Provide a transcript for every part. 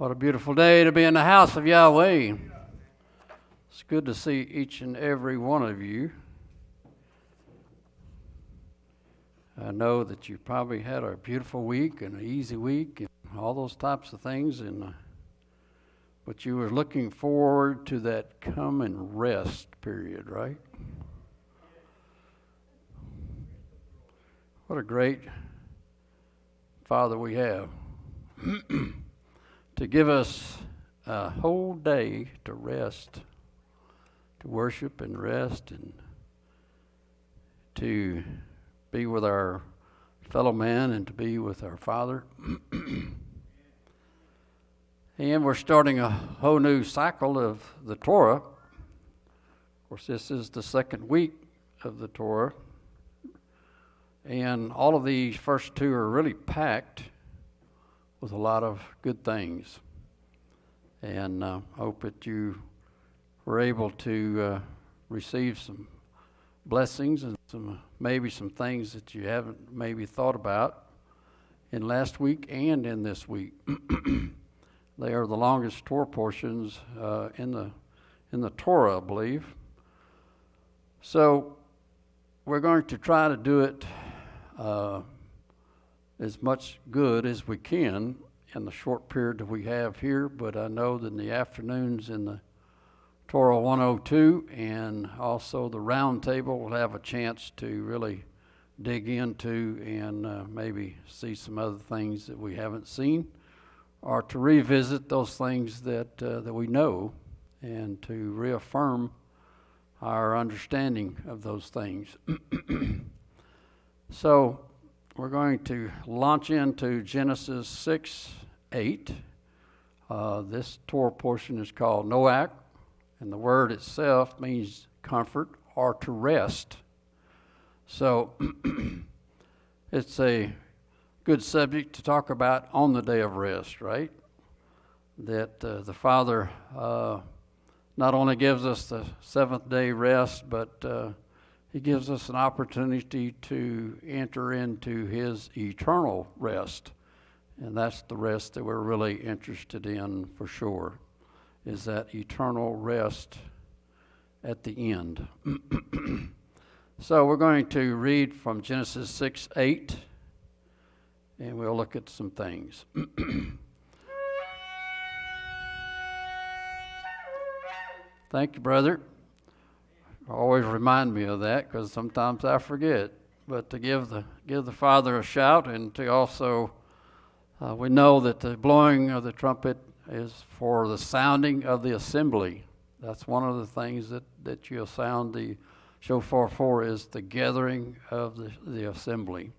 What a beautiful day to be in the house of Yahweh. It's good to see each and every one of you. I know that you probably had a beautiful week and an easy week and all those types of things, but you were looking forward to that come and rest period, right? What a great Father we have. To give us a whole day to rest, to worship and rest, and to be with our fellow man and to be with our Father. And we're starting a whole new cycle of the Torah. Of course, this is the second week of the Torah. And all of these first two are really packed with a lot of good things. And I hope that you were able to receive some blessings and maybe some things that you haven't maybe thought about in last week and in this week. They are the longest Torah portions in the Torah, I believe. So we're going to try to do it as much good as we can in the short period that we have here, but I know that in the afternoons in the Torah 102 and also the round table we'll have a chance to really dig into and maybe see some other things that we haven't seen, or to revisit those things that we know and to reaffirm our understanding of those things. So we're going to launch into Genesis 6:8. This Torah portion is called Noach, and the word itself means comfort or to rest. So it's a good subject to talk about on the day of rest, right? That the Father not only gives us the seventh day rest, but He gives us an opportunity to enter into His eternal rest. And that's the rest that we're really interested in for sure, is that eternal rest at the end. So we're going to read from Genesis 6:8, and we'll look at some things. Thank you, brother. Always remind me of that, because sometimes I forget. But to give the Father a shout, and to also, we know that the blowing of the trumpet is for the sounding of the assembly. That's one of the things that you'll sound the shofar for, is the gathering of the assembly.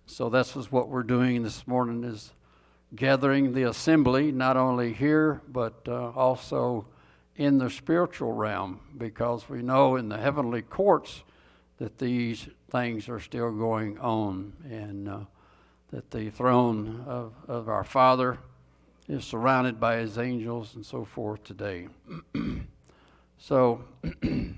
So that's what we're doing this morning, is gathering the assembly, not only here, but also in the spiritual realm, because we know in the heavenly courts that these things are still going on, and that the throne of our Father is surrounded by His angels and so forth today. So it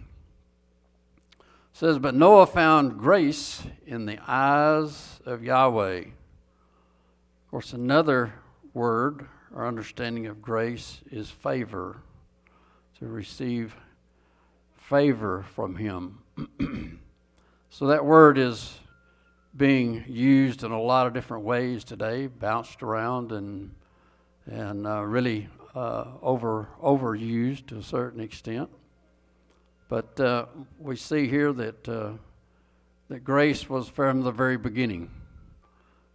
says, but Noah found grace in the eyes of Yahweh. Of course, another word or understanding of grace is favor. To receive favor from Him. So that word is being used in a lot of different ways today, bounced around and really overused to a certain extent. But we see here that grace was from the very beginning.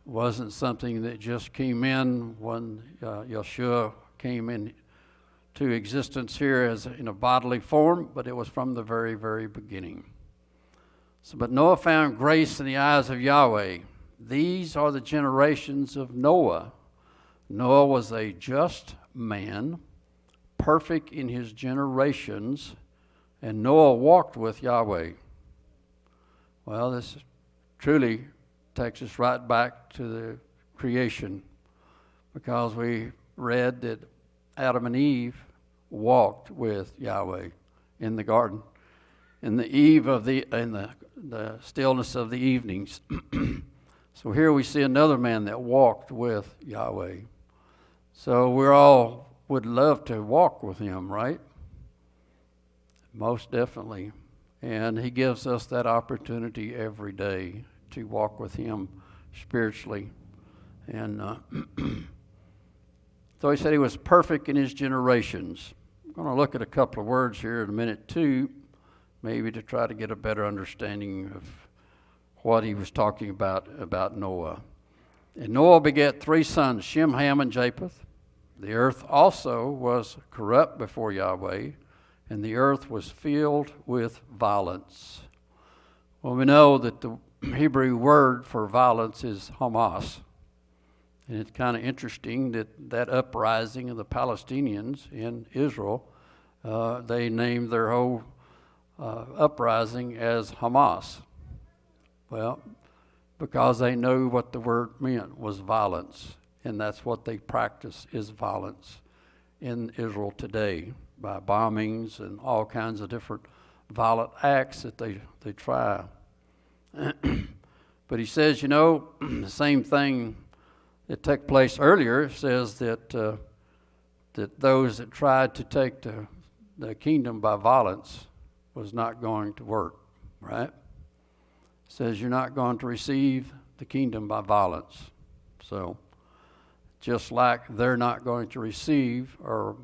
It wasn't something that just came in when Yeshua came in to existence here as in a bodily form, but it was from the very, very beginning. So, but Noah found grace in the eyes of Yahweh. These are the generations of Noah. Noah was a just man, perfect in his generations, and Noah walked with Yahweh. Well, this truly takes us right back to the creation, because we read that Adam and Eve walked with Yahweh in the garden in the stillness of the evenings. So here we see another man that walked with Yahweh. So we all would love to walk with him, right? Most definitely. And he gives us that opportunity every day to walk with him spiritually. And so he said he was perfect in his generations. I'm going to look at a couple of words here in a minute too, maybe to try to get a better understanding of what he was talking about Noah. And Noah begat 3 sons, Shem, Ham, and Japheth. The earth also was corrupt before Yahweh, and the earth was filled with violence. Well, we know that the Hebrew word for violence is Hamas. And it's kind of interesting that uprising of the Palestinians in Israel, they named their whole uprising as Hamas. Well, because they knew what the word meant was violence. And that's what they practice, is violence in Israel today, by bombings and all kinds of different violent acts that they try. But he says, the same thing that took place earlier says that those that tried to take the kingdom by violence was not going to work, right? It says you're not going to receive the kingdom by violence. So just like they're not going to receive or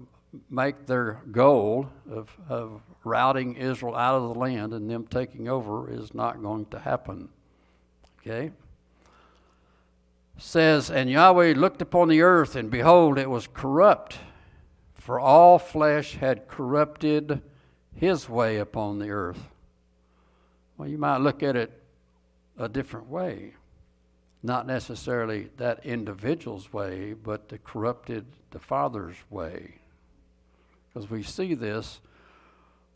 make their goal of routing Israel out of the land and them taking over is not going to happen. Okay? Says, and Yahweh looked upon the earth, and behold, it was corrupt, for all flesh had corrupted his way upon the earth. Well, you might look at it a different way. Not necessarily that individual's way, but the corrupted the Father's way. Because we see this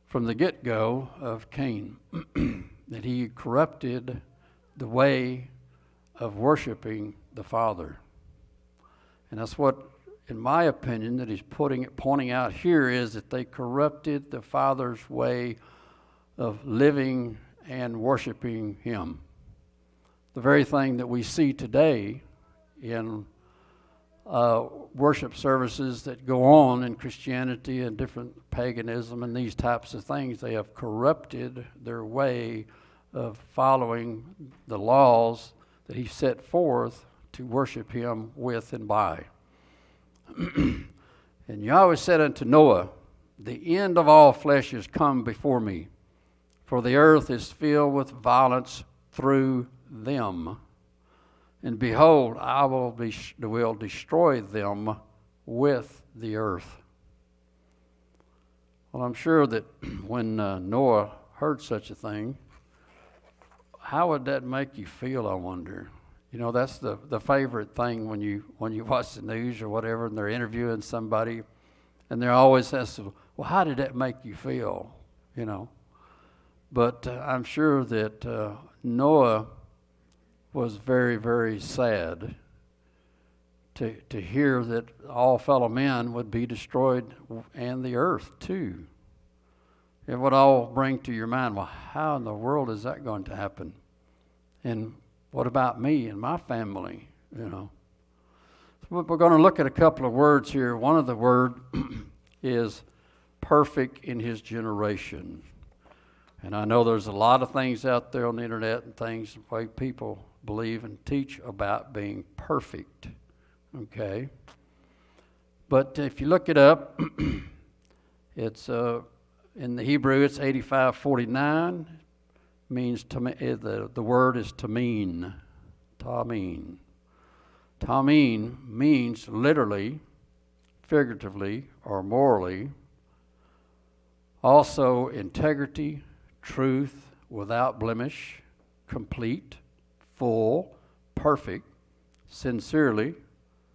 from the get-go of Cain, that he corrupted the way of worshiping the Father. And that's what, in my opinion, that he's pointing out here is that they corrupted the Father's way of living and worshiping him. The very thing that we see today in worship services that go on in Christianity and different paganism and these types of things, they have corrupted their way of following the laws that he set forth to worship him with and by. And Yahweh said unto Noah, the end of all flesh is come before me, for the earth is filled with violence through them. And behold, I will destroy them with the earth. Well, I'm sure that when Noah heard such a thing, how would that make you feel, I wonder? That's the favorite thing when you watch the news or whatever, and they're interviewing somebody, and they're always asking, well, how did that make you feel? But I'm sure that Noah was very, very sad to hear that all fellow men would be destroyed and the earth too. It would all bring to your mind, well, how in the world is that going to happen? And what about me and my family? So we're going to look at a couple of words here. One of the word is perfect in his generation. And I know there's a lot of things out there on the internet and things, the way people believe and teach about being perfect. Okay? But if you look it up, it's in the Hebrew, it's 8549. Means the word is tameen. Tameen. Tameen means literally, figuratively, or morally. Also integrity, truth, without blemish, complete, full, perfect, sincerely,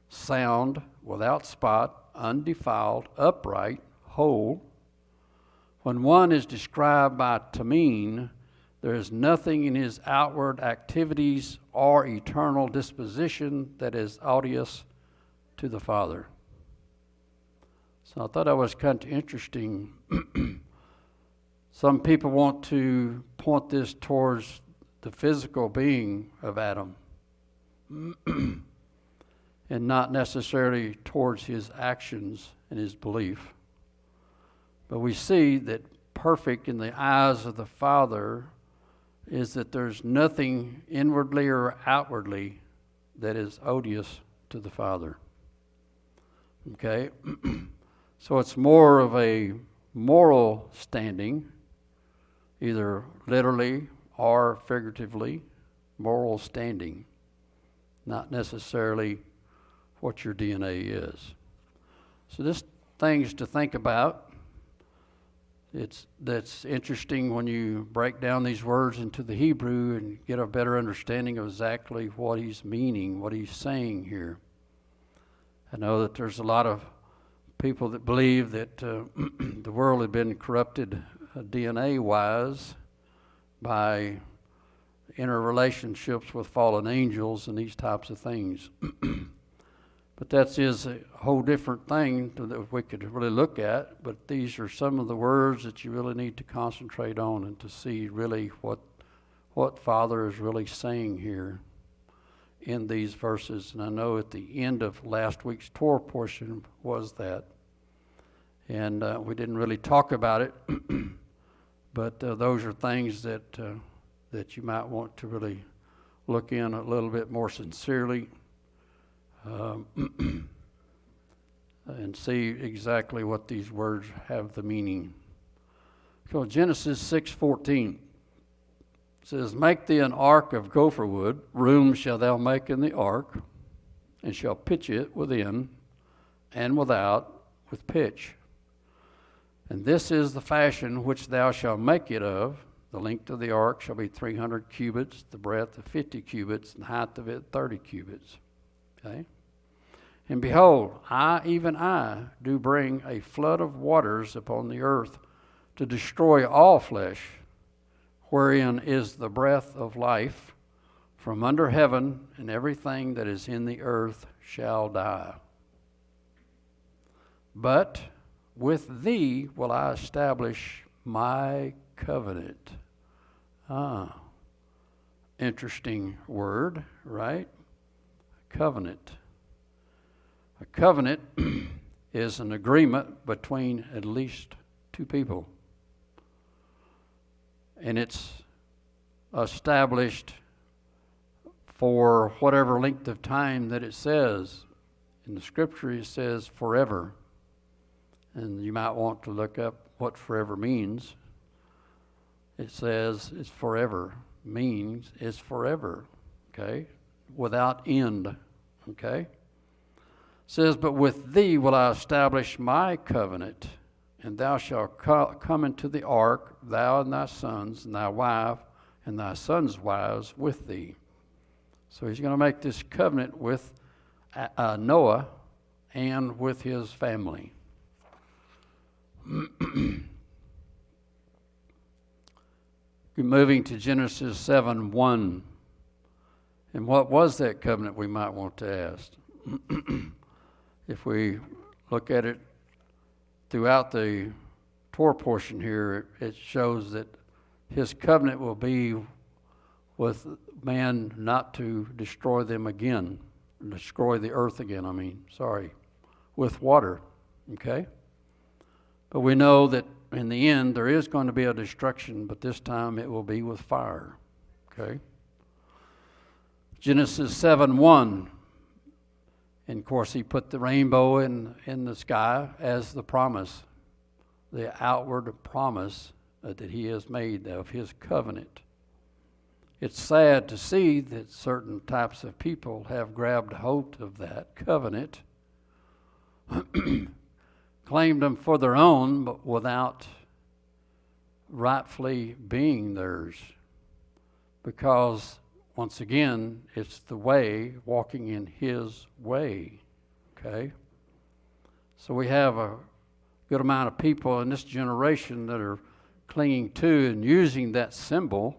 sound, without spot, undefiled, upright, whole. When one is described by tameen, there is nothing in his outward activities or eternal disposition that is odious to the Father. So I thought that was kind of interesting. Some people want to point this towards the physical being of Adam. And and not necessarily towards his actions and his belief. But we see that perfect in the eyes of the Father is that there's nothing inwardly or outwardly that is odious to the Father. Okay? So it's more of a moral standing, either literally or figuratively, moral standing, not necessarily what your DNA is. So just things to think about. That's interesting when you break down these words into the Hebrew and get a better understanding of exactly what he's meaning, what he's saying here. I know that there's a lot of people that believe that the world had been corrupted DNA-wise by interrelationships with fallen angels and these types of things. But that is a whole different thing that we could really look at. But these are some of the words that you really need to concentrate on and to see really what Father is really saying here in these verses. And I know at the end of last week's Torah portion was that. And we didn't really talk about it. But those are things that you might want to really look in a little bit more sincerely. And see exactly what these words have the meaning. So Genesis 6:14 says, "Make thee an ark of gopher wood, room shall thou make in the ark, and shall pitch it within and without with pitch. And this is the fashion which thou shalt make it of. The length of the ark shall be 300 cubits, the breadth of 50 cubits, and the height of it 30 cubits." Okay? "And behold, even I, do bring a flood of waters upon the earth to destroy all flesh, wherein is the breath of life from under heaven, and everything that is in the earth shall die. But with thee will I establish my covenant." Interesting word, right? Covenant. A covenant is an agreement between at least two people. And it's established for whatever length of time that it says. In the scripture it says forever. And you might want to look up what forever means. It says it's forever. Means it's forever. Okay? Without end. Okay? Says, "But with thee will I establish my covenant, and thou shalt come into the ark, thou and thy sons, and thy wife, and thy sons' wives with thee." So he's going to make this covenant with Noah and with his family. Moving to Genesis 7:1. And what was that covenant, we might want to ask? If we look at it throughout the Torah portion here, it shows that his covenant will be with man not to destroy them again, destroy the earth again, with water, okay? But we know that in the end there is going to be a destruction, but this time it will be with fire, okay? Genesis 7:1. And of course, he put the rainbow in the sky as the promise, the outward promise that he has made of his covenant. It's sad to see that certain types of people have grabbed hold of that covenant, claimed them for their own, but without rightfully being theirs. Because once again, it's the way, walking in his way, okay? So we have a good amount of people in this generation that are clinging to and using that symbol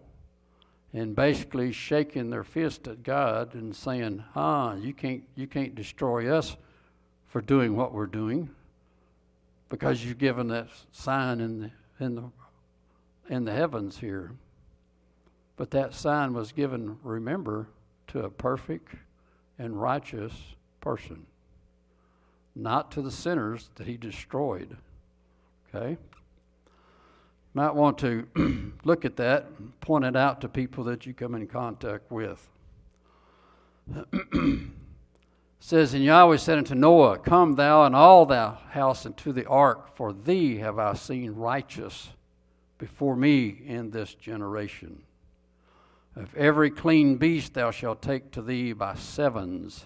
and basically shaking their fist at God and saying, you can't destroy us for doing what we're doing because you've given that sign in the heavens here. But that sign was given, remember, to a perfect and righteous person, not to the sinners that he destroyed. Okay? Might want to look at that and point it out to people that you come in contact with. It says, and Yahweh said unto Noah, come thou and all thy house into the ark, for thee have I seen righteous before me in this generation. Of every clean beast thou shalt take to thee by sevens,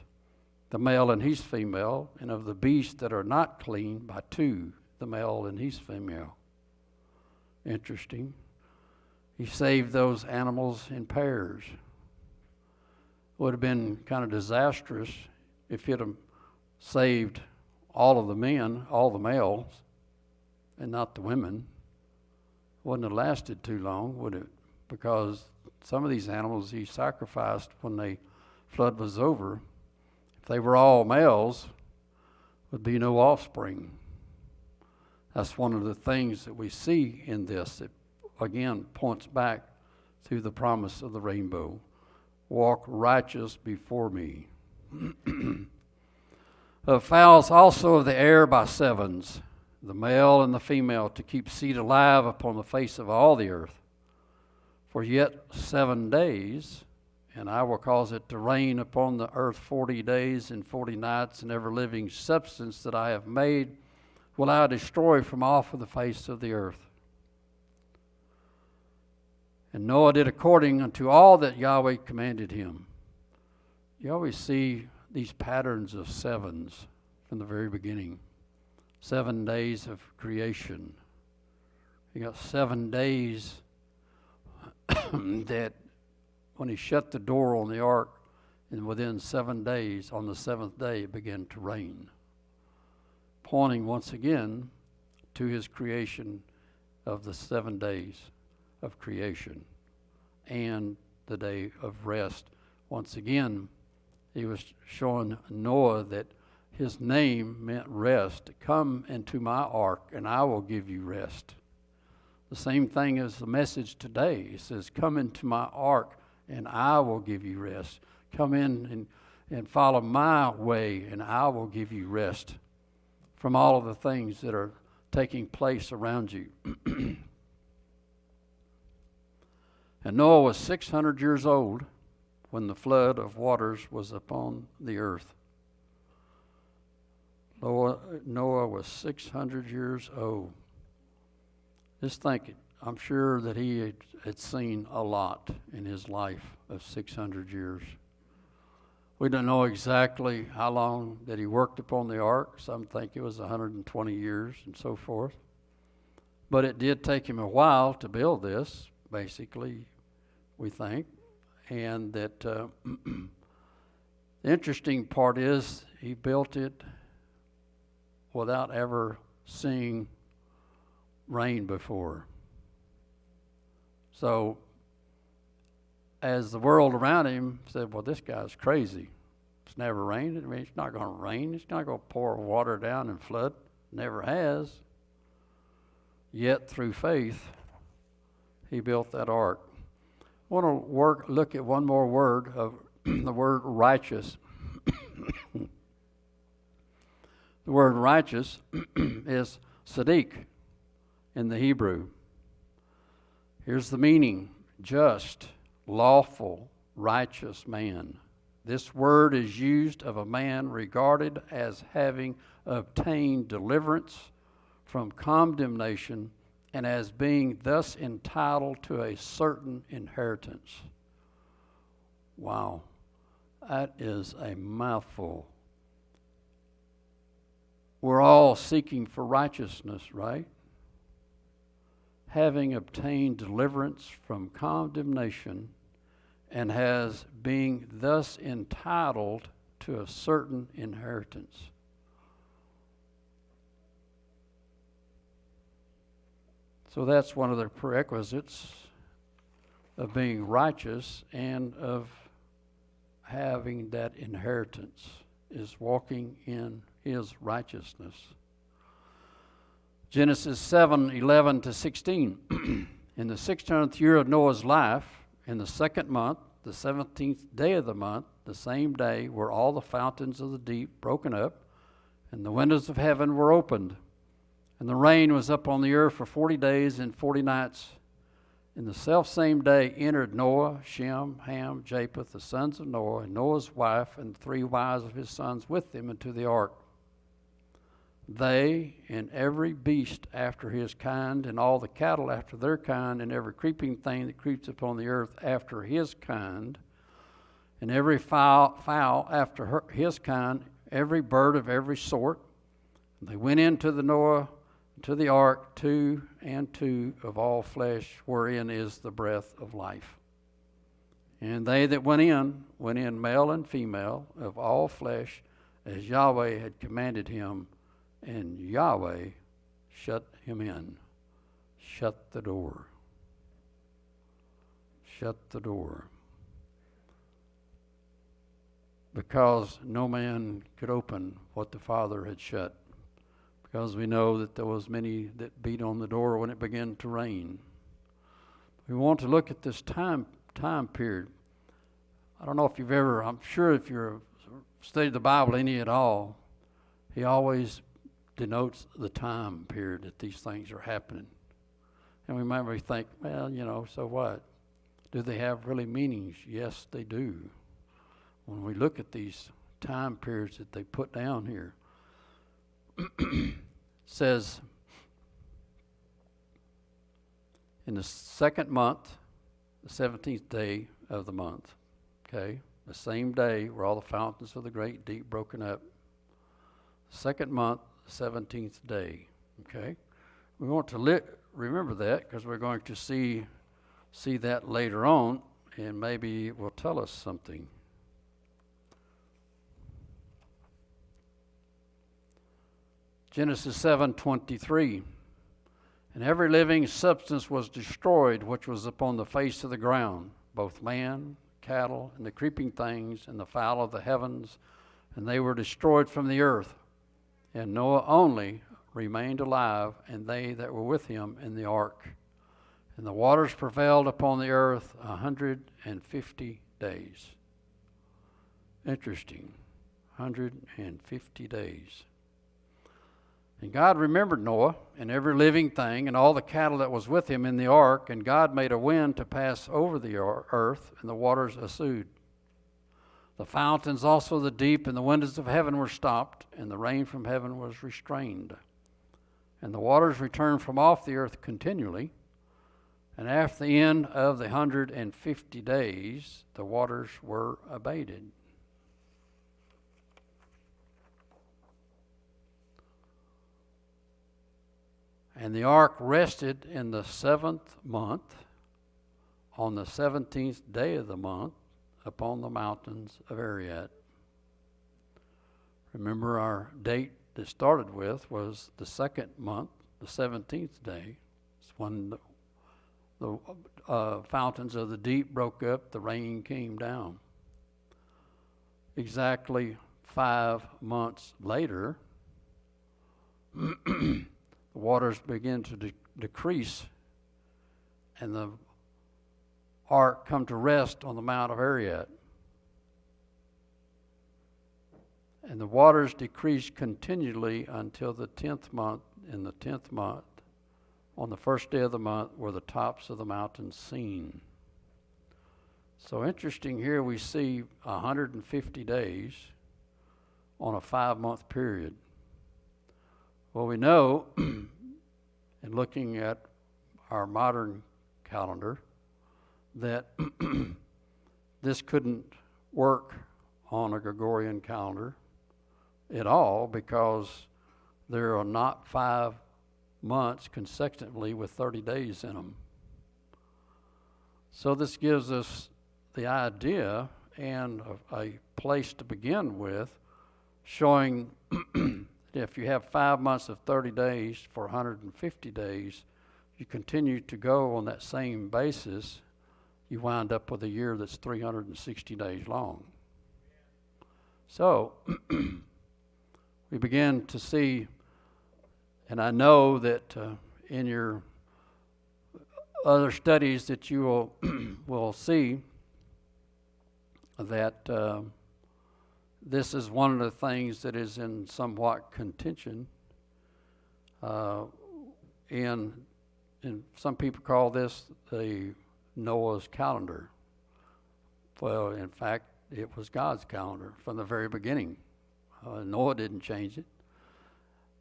the male and his female, and of the beasts that are not clean by two, the male and his female. Interesting. He saved those animals in pairs. Would have been kind of disastrous if he'd have saved all of the men, all the males, and not the women. Wouldn't have lasted too long, would it? Because some of these animals he sacrificed when the flood was over, if they were all males, would be no offspring. That's one of the things that we see in this that, again, points back to the promise of the rainbow. Walk righteous before me. Of fowls also of the air by sevens, the male and the female, to keep seed alive upon the face of all the earth. For yet 7 days, and I will cause it to rain upon the earth 40 days and 40 nights, and every living substance that I have made will I destroy from off of the face of the earth. And Noah did according unto all that Yahweh commanded him. You always see these patterns of sevens from the very beginning. 7 days of creation. You got 7 days that when he shut the door on the ark, and within 7 days, on the seventh day, it began to rain. Pointing once again to his creation of the 7 days of creation and the day of rest. Once again, he was showing Noah that his name meant rest. Come into my ark and I will give you rest. The same thing as the message today. It says, come into my ark and I will give you rest. Come in and follow my way and I will give you rest from all of the things that are taking place around you. And Noah was 600 years old when the flood of waters was upon the earth. Noah was 600 years old. Just think, I'm sure that he had seen a lot in his life of 600 years. We don't know exactly how long that he worked upon the ark. Some think it was 120 years and so forth. But it did take him a while to build this, basically, we think. And that the interesting part is he built it without ever seeing rain before. So as the world around him said, well, this guy's crazy. It's never rained. I mean, it's not going to rain. It's not going to pour water down and flood. Never has. Yet through faith, he built that ark. I want to look at one more word of the word righteous. The word righteous is Sadiq in the Hebrew. Here's the meaning: just, lawful, righteous man. This word is used of a man regarded as having obtained deliverance from condemnation and as being thus entitled to a certain inheritance. Wow, that is a mouthful. We're all seeking for righteousness, right? Having obtained deliverance from condemnation and has being thus entitled to a certain inheritance. So that's one of the prerequisites of being righteous and of having that inheritance, is walking in his righteousness. Genesis 7:11-16. In the 600th year of Noah's life, in the second month, the 17th day of the month, the same day, were all the fountains of the deep broken up, and the windows of heaven were opened. And the rain was up on the earth for 40 days and 40 nights. In the selfsame day entered Noah, Shem, Ham, Japheth, the sons of Noah, and Noah's wife, and 3 wives of his sons with them into the ark. They and every beast after his kind, and all the cattle after their kind, and every creeping thing that creeps upon the earth after his kind, and every fowl after his kind, every bird of every sort. They went into the ark, 2 and 2 of all flesh, wherein is the breath of life. And they that went in male and female of all flesh, as Yahweh had commanded him. And Yahweh shut him in. Shut the door. Shut the door. Because no man could open what the Father had shut. Because we know that there was many that beat on the door when it began to rain. We want to look at this time period. I don't know if you've ever, I'm sure if you've studied the Bible any at all, he always denotes the time period that these things are happening. And we might think, well, so what? Do they have really meanings? Yes, they do. When we look at these time periods that they put down here, it says, in the 2nd month, the 17th day of the month, okay, the same day were all the fountains of the great deep broken up. 2nd month, 17th day, okay? We want to remember that because we're going to see that later on, and maybe it will tell us something. Genesis 7:23, and every living substance was destroyed which was upon the face of the ground, both man, cattle, and the creeping things, and the fowl of the heavens, and they were destroyed from the earth. And Noah only remained alive, and they that were with him in the ark. And the waters prevailed upon the earth 150 days. Interesting. 150 days. And God remembered Noah and every living thing and all the cattle that was with him in the ark, and God made a wind to pass over the earth, and the waters assued. The fountains also of the deep and the windows of heaven were stopped, and the rain from heaven was restrained. And the waters returned from off the earth continually. And after the end of the 150 days, the waters were abated. And the ark rested in the 7th month, on the 17th day of the month, upon the mountains of Ararat. Remember, our date that started with was the 2nd month, the 17th day. It's when the fountains of the deep broke up, the rain came down. Exactly 5 months later, the waters began to decrease, and the ark come to rest on the Mount of Ararat. And the waters decreased continually until the 10th month. In the 10th month, on the 1st day of the month, were the tops of the mountains seen. So interesting here we see 150 days on a 5-month period. Well, we know, in looking at our modern calendar, that this couldn't work on a Gregorian calendar at all, because there are not 5 months consecutively with 30 days in them. So this gives us the idea and a place to begin with, showing if you have 5 months of 30 days for 150 days, you continue to go on that same basis, you wind up with a year that's 360 days long. So we begin to see, and I know that in your other studies that you will see that this is one of the things that is in somewhat contention. And some people call this the Noah's calendar. Well, in fact, it was God's calendar from the very beginning. Noah didn't change it,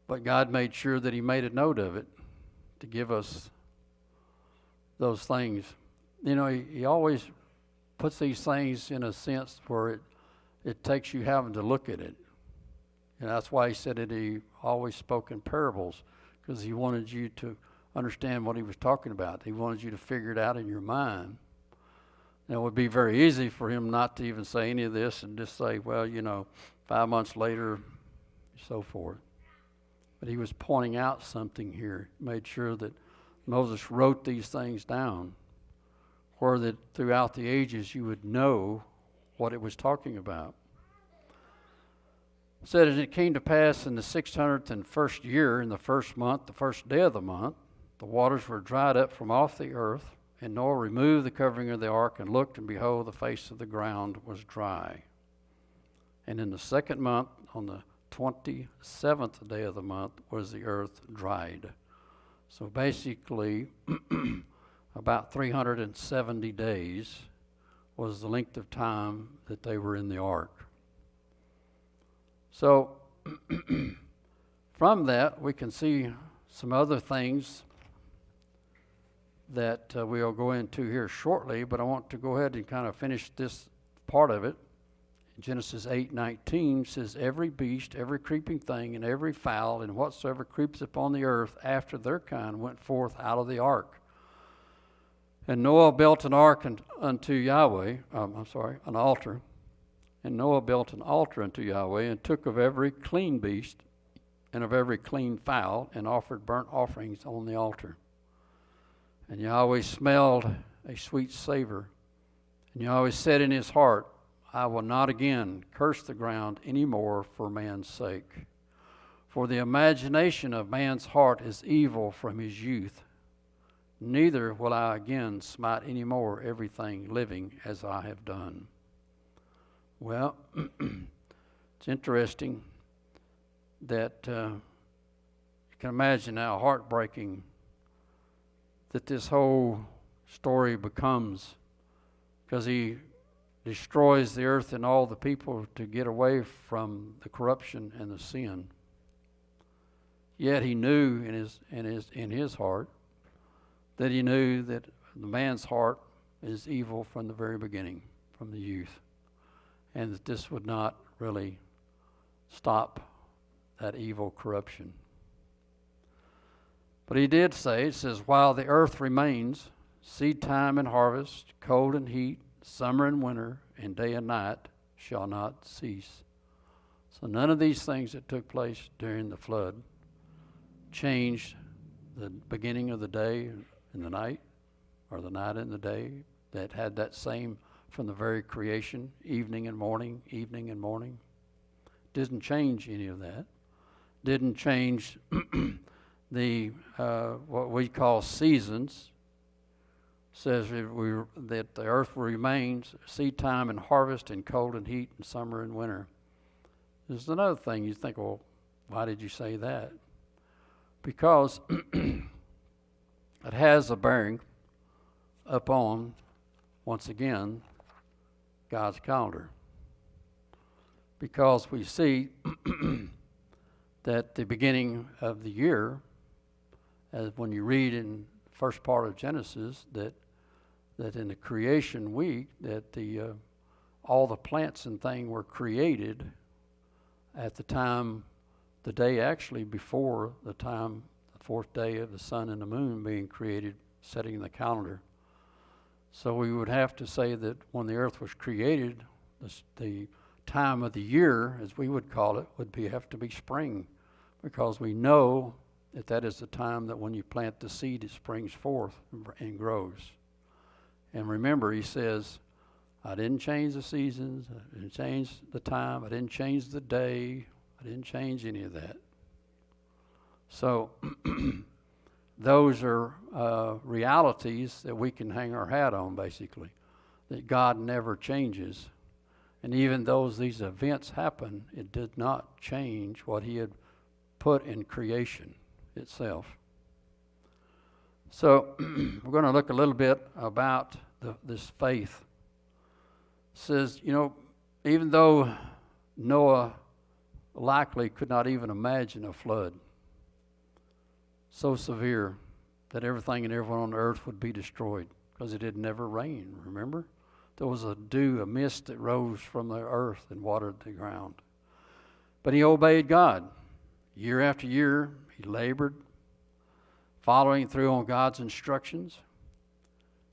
but God made sure that he made a note of it to give us those things. You know, he always puts these things in a sense where it takes you having to look at it. And that's why he said that he always spoke in parables, because he wanted you to understand what he was talking about. He wanted you to figure it out in your mind. And it would be very easy for him not to even say any of this and just say, well, 5 months later, so forth. But he was pointing out something here, made sure that Moses wrote these things down, where that throughout the ages you would know what it was talking about. It said, and it came to pass in the 601st year, in the first month, the first day of the month, the waters were dried up from off the earth, and Noah removed the covering of the ark and looked, and behold, the face of the ground was dry. And in the second month, on the 27th day of the month, was the earth dried. So basically, about 370 days was the length of time that they were in the ark. So from that, we can see some other things that we'll go into here shortly, but I want to go ahead and kind of finish this part of it. Genesis 8:19 says, every beast, every creeping thing, and every fowl, and whatsoever creeps upon the earth after their kind went forth out of the ark. And Noah built an ark unto Yahweh, an altar. And Noah built an altar unto Yahweh, and took of every clean beast, and of every clean fowl, and offered burnt offerings on the altar. And Yahweh smelled a sweet savor. And Yahweh said in his heart, I will not again curse the ground any more for man's sake. For the imagination of man's heart is evil from his youth. Neither will I again smite any more everything living as I have done. Well, it's interesting that you can imagine how heartbreaking that this whole story becomes, because he destroys the earth and all the people to get away from the corruption and the sin. Yet he knew in his heart that he knew that the man's heart is evil from the very beginning, from the youth, and that this would not really stop that evil corruption. But he did say, it says, while the earth remains, seed time and harvest, cold and heat, summer and winter, and day and night shall not cease. So none of these things that took place during the flood changed the beginning of the day and the night, or the night and the day, that had that same from the very creation, evening and morning, evening and morning. Didn't change any of that. Didn't change the what we call seasons. Says that the earth remains seed time and harvest, and cold and heat, and summer and winter. There's another thing you think, well, why did you say that? Because it has a bearing upon, once again, God's calendar. Because we see that the beginning of the year, as when you read in the first part of Genesis, that in the creation week, that all the plants and things were created at the time, the day actually before the time, the fourth day of the sun and the moon being created, setting the calendar. So we would have to say that when the earth was created, the time of the year, as we would call it, would have to be spring, because we know that is the time that when you plant the seed, it springs forth and grows. And remember, he says, I didn't change the seasons, I didn't change the time, I didn't change the day, I didn't change any of that. So those are realities that we can hang our hat on, basically, that God never changes. And even though these events happened, it did not change what he had put in creation itself. So we're going to look a little bit about this faith. It says, even though Noah likely could not even imagine a flood so severe that everything and everyone on earth would be destroyed, because it had never rained, remember? There was a mist that rose from the earth and watered the ground. But he obeyed God. Year after year, he labored, following through on God's instructions.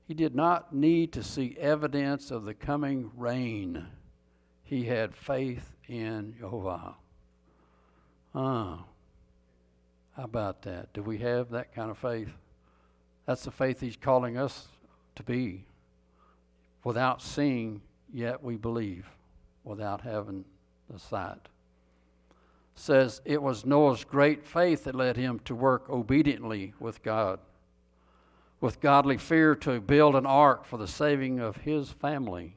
He did not need to see evidence of the coming rain. He had faith in Jehovah. How about that? Do we have that kind of faith? That's the faith he's calling us to be. Without seeing, yet we believe, without having the sight. Says it was Noah's great faith that led him to work obediently with God, with godly fear, to build an ark for the saving of his family.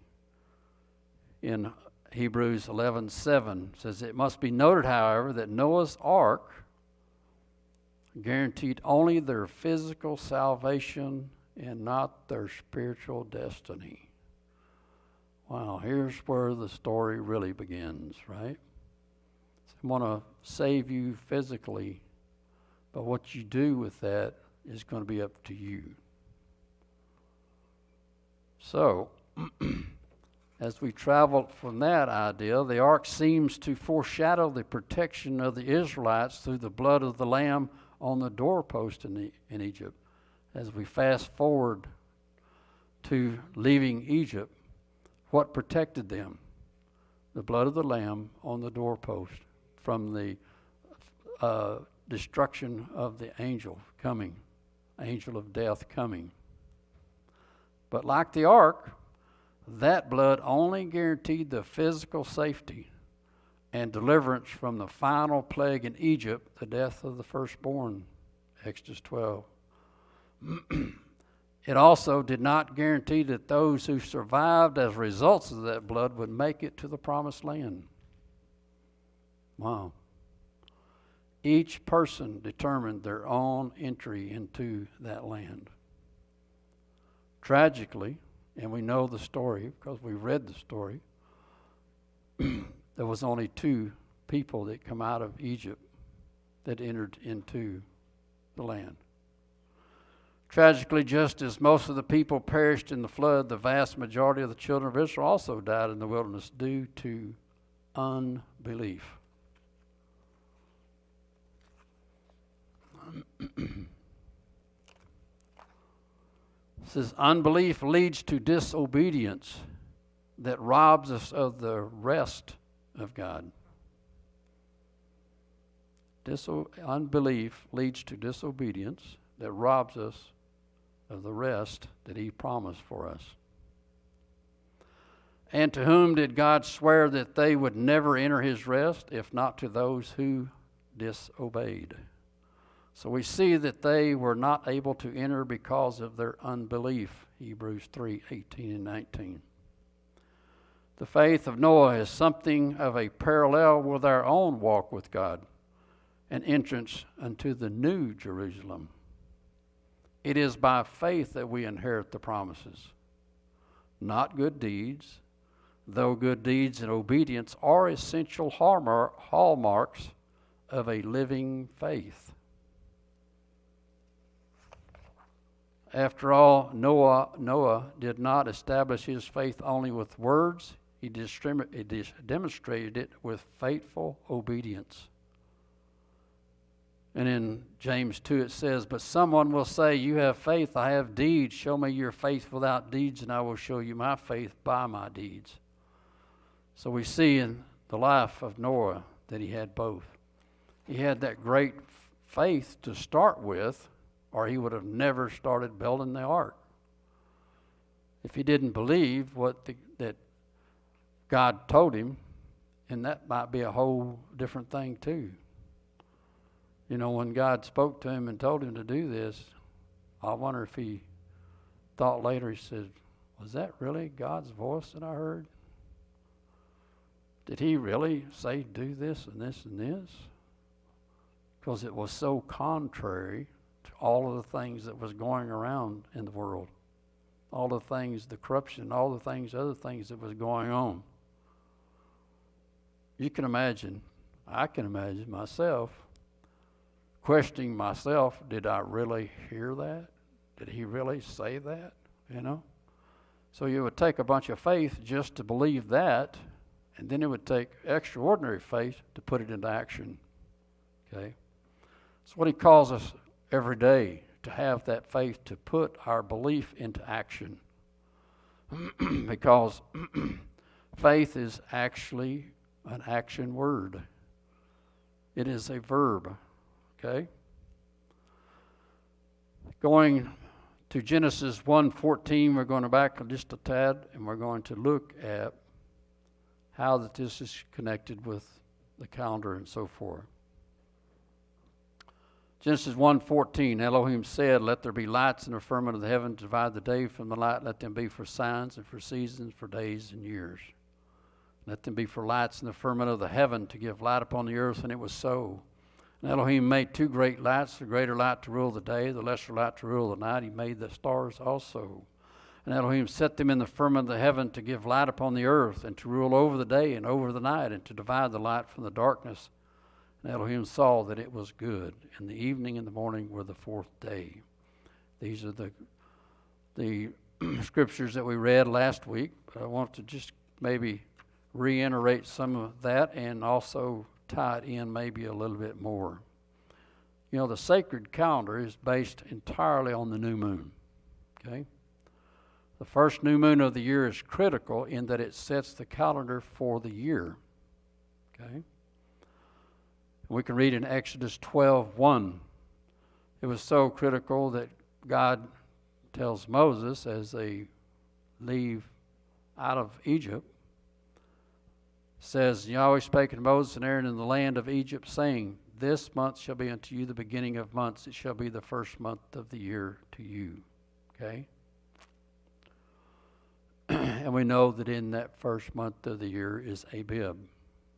In Hebrews 11:7 says, it must be noted, however, that Noah's ark guaranteed only their physical salvation and not their spiritual destiny. Wow, here's where the story really begins, right? I want to save you physically, but what you do with that is going to be up to you. So, as we travel from that idea, the ark seems to foreshadow the protection of the Israelites through the blood of the Lamb on the doorpost in Egypt. As we fast forward to leaving Egypt, what protected them? The blood of the Lamb on the doorpost from the destruction of the angel of death coming. But like the ark, that blood only guaranteed the physical safety and deliverance from the final plague in Egypt, the death of the firstborn, Exodus 12. It also did not guarantee that those who survived as results of that blood would make it to the promised land. Wow. Each person determined their own entry into that land. Tragically, and we know the story because we read the story, there was only 2 people that come out of Egypt that entered into the land. Tragically, just as most of the people perished in the flood, the vast majority of the children of Israel also died in the wilderness due to unbelief. It says, unbelief leads to disobedience that robs us of the rest of God. Unbelief leads to disobedience that robs us of the rest that he promised for us. And to whom did God swear that they would never enter his rest, if not to those who disobeyed? So we see that they were not able to enter because of their unbelief, Hebrews 3:18 and 19. The faith of Noah is something of a parallel with our own walk with God, an entrance unto the new Jerusalem. It is by faith that we inherit the promises, not good deeds, though good deeds and obedience are essential hallmarks of a living faith. After all, Noah did not establish his faith only with words. He demonstrated it with faithful obedience. And in James 2 it says, but someone will say, you have faith, I have deeds. Show me your faith without deeds, and I will show you my faith by my deeds. So we see in the life of Noah that he had both. He had that great faith to start with, or he would have never started building the ark. If he didn't believe that God told him, and that might be a whole different thing too. You know, when God spoke to him and told him to do this, I wonder if he thought later, he said, was that really God's voice that I heard? did he really say do this and this and this? Because it was so contrary to all of the things that was going around in the world. All the things, the corruption, all the things, other things that was going on. You can imagine, I can imagine myself questioning myself, did I really hear that? Did he really say that? You know? So you would take a bunch of faith just to believe that, and then it would take extraordinary faith to put it into action. Okay? That's what he calls us every day, to have that faith to put our belief into action. Because faith is actually an action word. It is a verb. Okay? Going to Genesis 1:14, we're going back just a tad, and we're going to look at how that this is connected with the calendar and so forth. Genesis 1:14, Elohim said, let there be lights in the firmament of the heaven to divide the day from the night. Let them be for signs and for seasons, for days and years. Let them be for lights in the firmament of the heaven to give light upon the earth, and it was so. And Elohim made two great lights, the greater light to rule the day, the lesser light to rule the night. He made the stars also. And Elohim set them in the firmament of the heaven to give light upon the earth, and to rule over the day and over the night, and to divide the light from the darkness. And Elohim saw that it was good. And the evening and the morning were the fourth day. These are the scriptures that we read last week. But I want to just maybe reiterate some of that and also tie it in maybe a little bit more. You know, the sacred calendar is based entirely on the new moon. Okay? The first new moon of the year is critical in that it sets the calendar for the year. Okay? We can read in Exodus 12:1. It was so critical that God tells Moses as they leave out of Egypt, says, Yahweh spake unto Moses and Aaron in the land of Egypt, saying, this month shall be unto you the beginning of months. It shall be the first month of the year to you. Okay? And we know that in that first month of the year is Abib,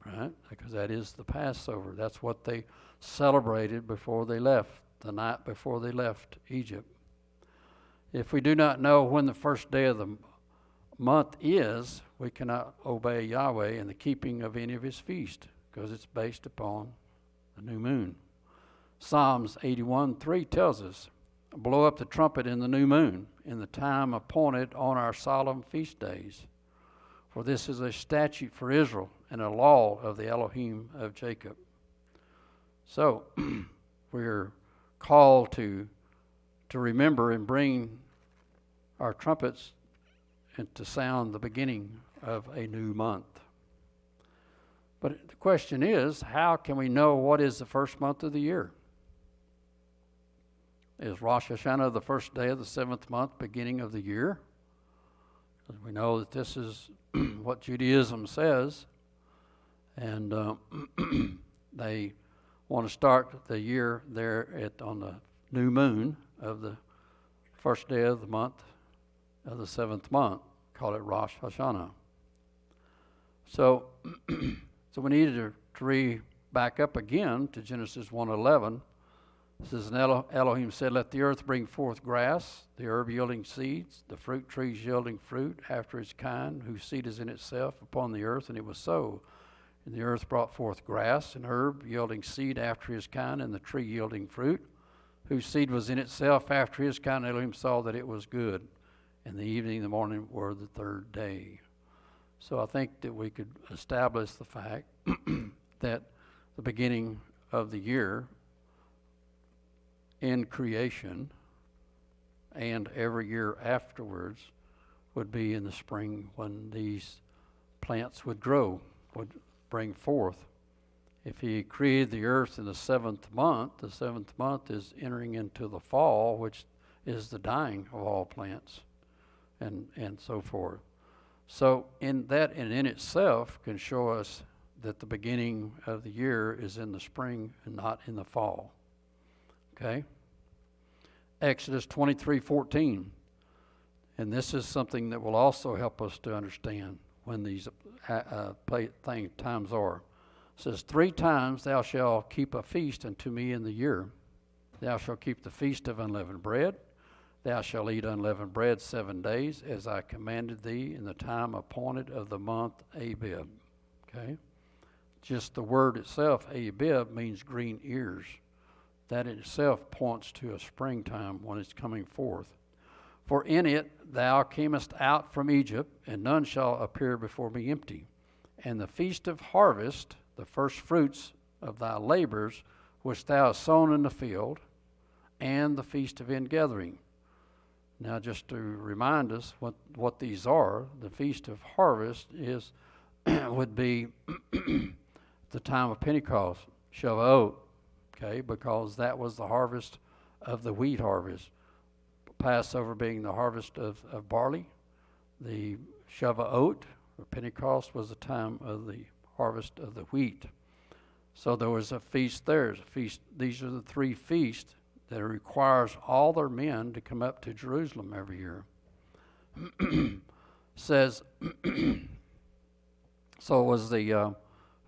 right? Because that is the Passover. That's what they celebrated before they left, the night before they left Egypt. If we do not know when the first day of the month is, we cannot obey Yahweh in the keeping of any of his feast, because it's based upon the new moon. Psalms 81:3 tells us, blow up the trumpet in the new moon, in the time appointed on our solemn feast days. For this is a statute for Israel and a law of the Elohim of Jacob. So, we're called to remember and bring our trumpets and to sound the beginning of a new month. But the question is, how can we know what is the first month of the year? Is Rosh Hashanah the first day of the seventh month, beginning of the year? Because we know that this is what Judaism says, and they want to start the year there on the new moon of the first day of the month of the seventh month. Call it Rosh Hashanah. So we needed to read back up again to Genesis 1:11. It says, and Elohim said, let the earth bring forth grass, the herb yielding seeds, the fruit trees yielding fruit after its kind, whose seed is in itself upon the earth. And it was so. And the earth brought forth grass and herb yielding seed after his kind, and the tree yielding fruit, whose seed was in itself after his kind. And Elohim saw that it was good. And the evening and the morning were the third day. So I think that we could establish the fact that the beginning of the year in creation and every year afterwards would be in the spring when these plants would grow, would bring forth. If he created the earth in the seventh month is entering into the fall, which is the dying of all plants and so forth. So in that and in itself can show us that the beginning of the year is in the spring and not in the fall. Okay? Exodus 23:14. And this is something that will also help us to understand when these times are. It says, 3 times thou shalt keep a feast unto me in the year. Thou shalt keep the feast of unleavened bread. Thou shalt eat unleavened bread 7 days, as I commanded thee in the time appointed of the month Abib. Okay? Just the word itself, Abib, means green ears. That in itself points to a springtime when it's coming forth. For in it thou camest out from Egypt, and none shall appear before me empty. And the feast of harvest, the first fruits of thy labors, which thou hast sown in the field, and the feast of ingathering. Now, just to remind us what these are, the feast of harvest is would be the time of Pentecost, Shavuot, okay, because that was the harvest of the wheat harvest. Passover being the harvest of barley. The Shavuot, or Pentecost, was the time of the harvest of the wheat. So there was a feast there. These are the 3 feasts that requires all their men to come up to Jerusalem every year. Says, so it was the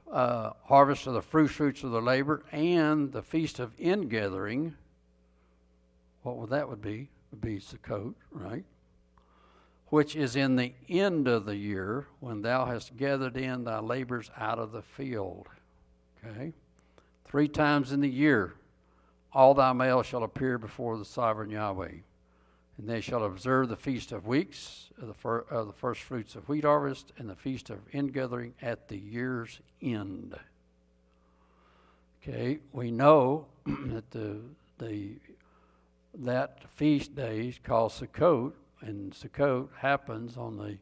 harvest of the fruits of the labor and the feast of ingathering. What would that be? Would be Sukkot, right? Which is in the end of the year, when thou hast gathered in thy labors out of the field. Okay? 3 times in the year, all thy males shall appear before the sovereign Yahweh. And they shall observe the feast of weeks, of the first fruits of wheat harvest, and the feast of ingathering at the year's end. Okay, we know that that feast day is called Sukkot, and Sukkot happens on the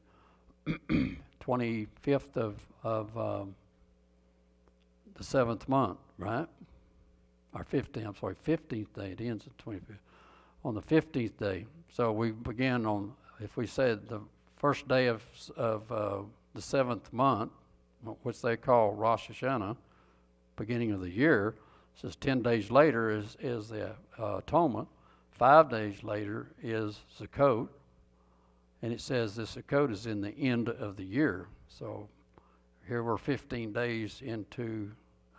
25th of the 7th month, right? Or 15th day. It ends at 25th. On the 15th day. So we begin on, if we said the first day of the 7th month, which they call Rosh Hashanah, beginning of the year, says 10 days later is the atonement. 5 days later is Sukkot, and it says the Sukkot is in the end of the year. So here we're 15 days into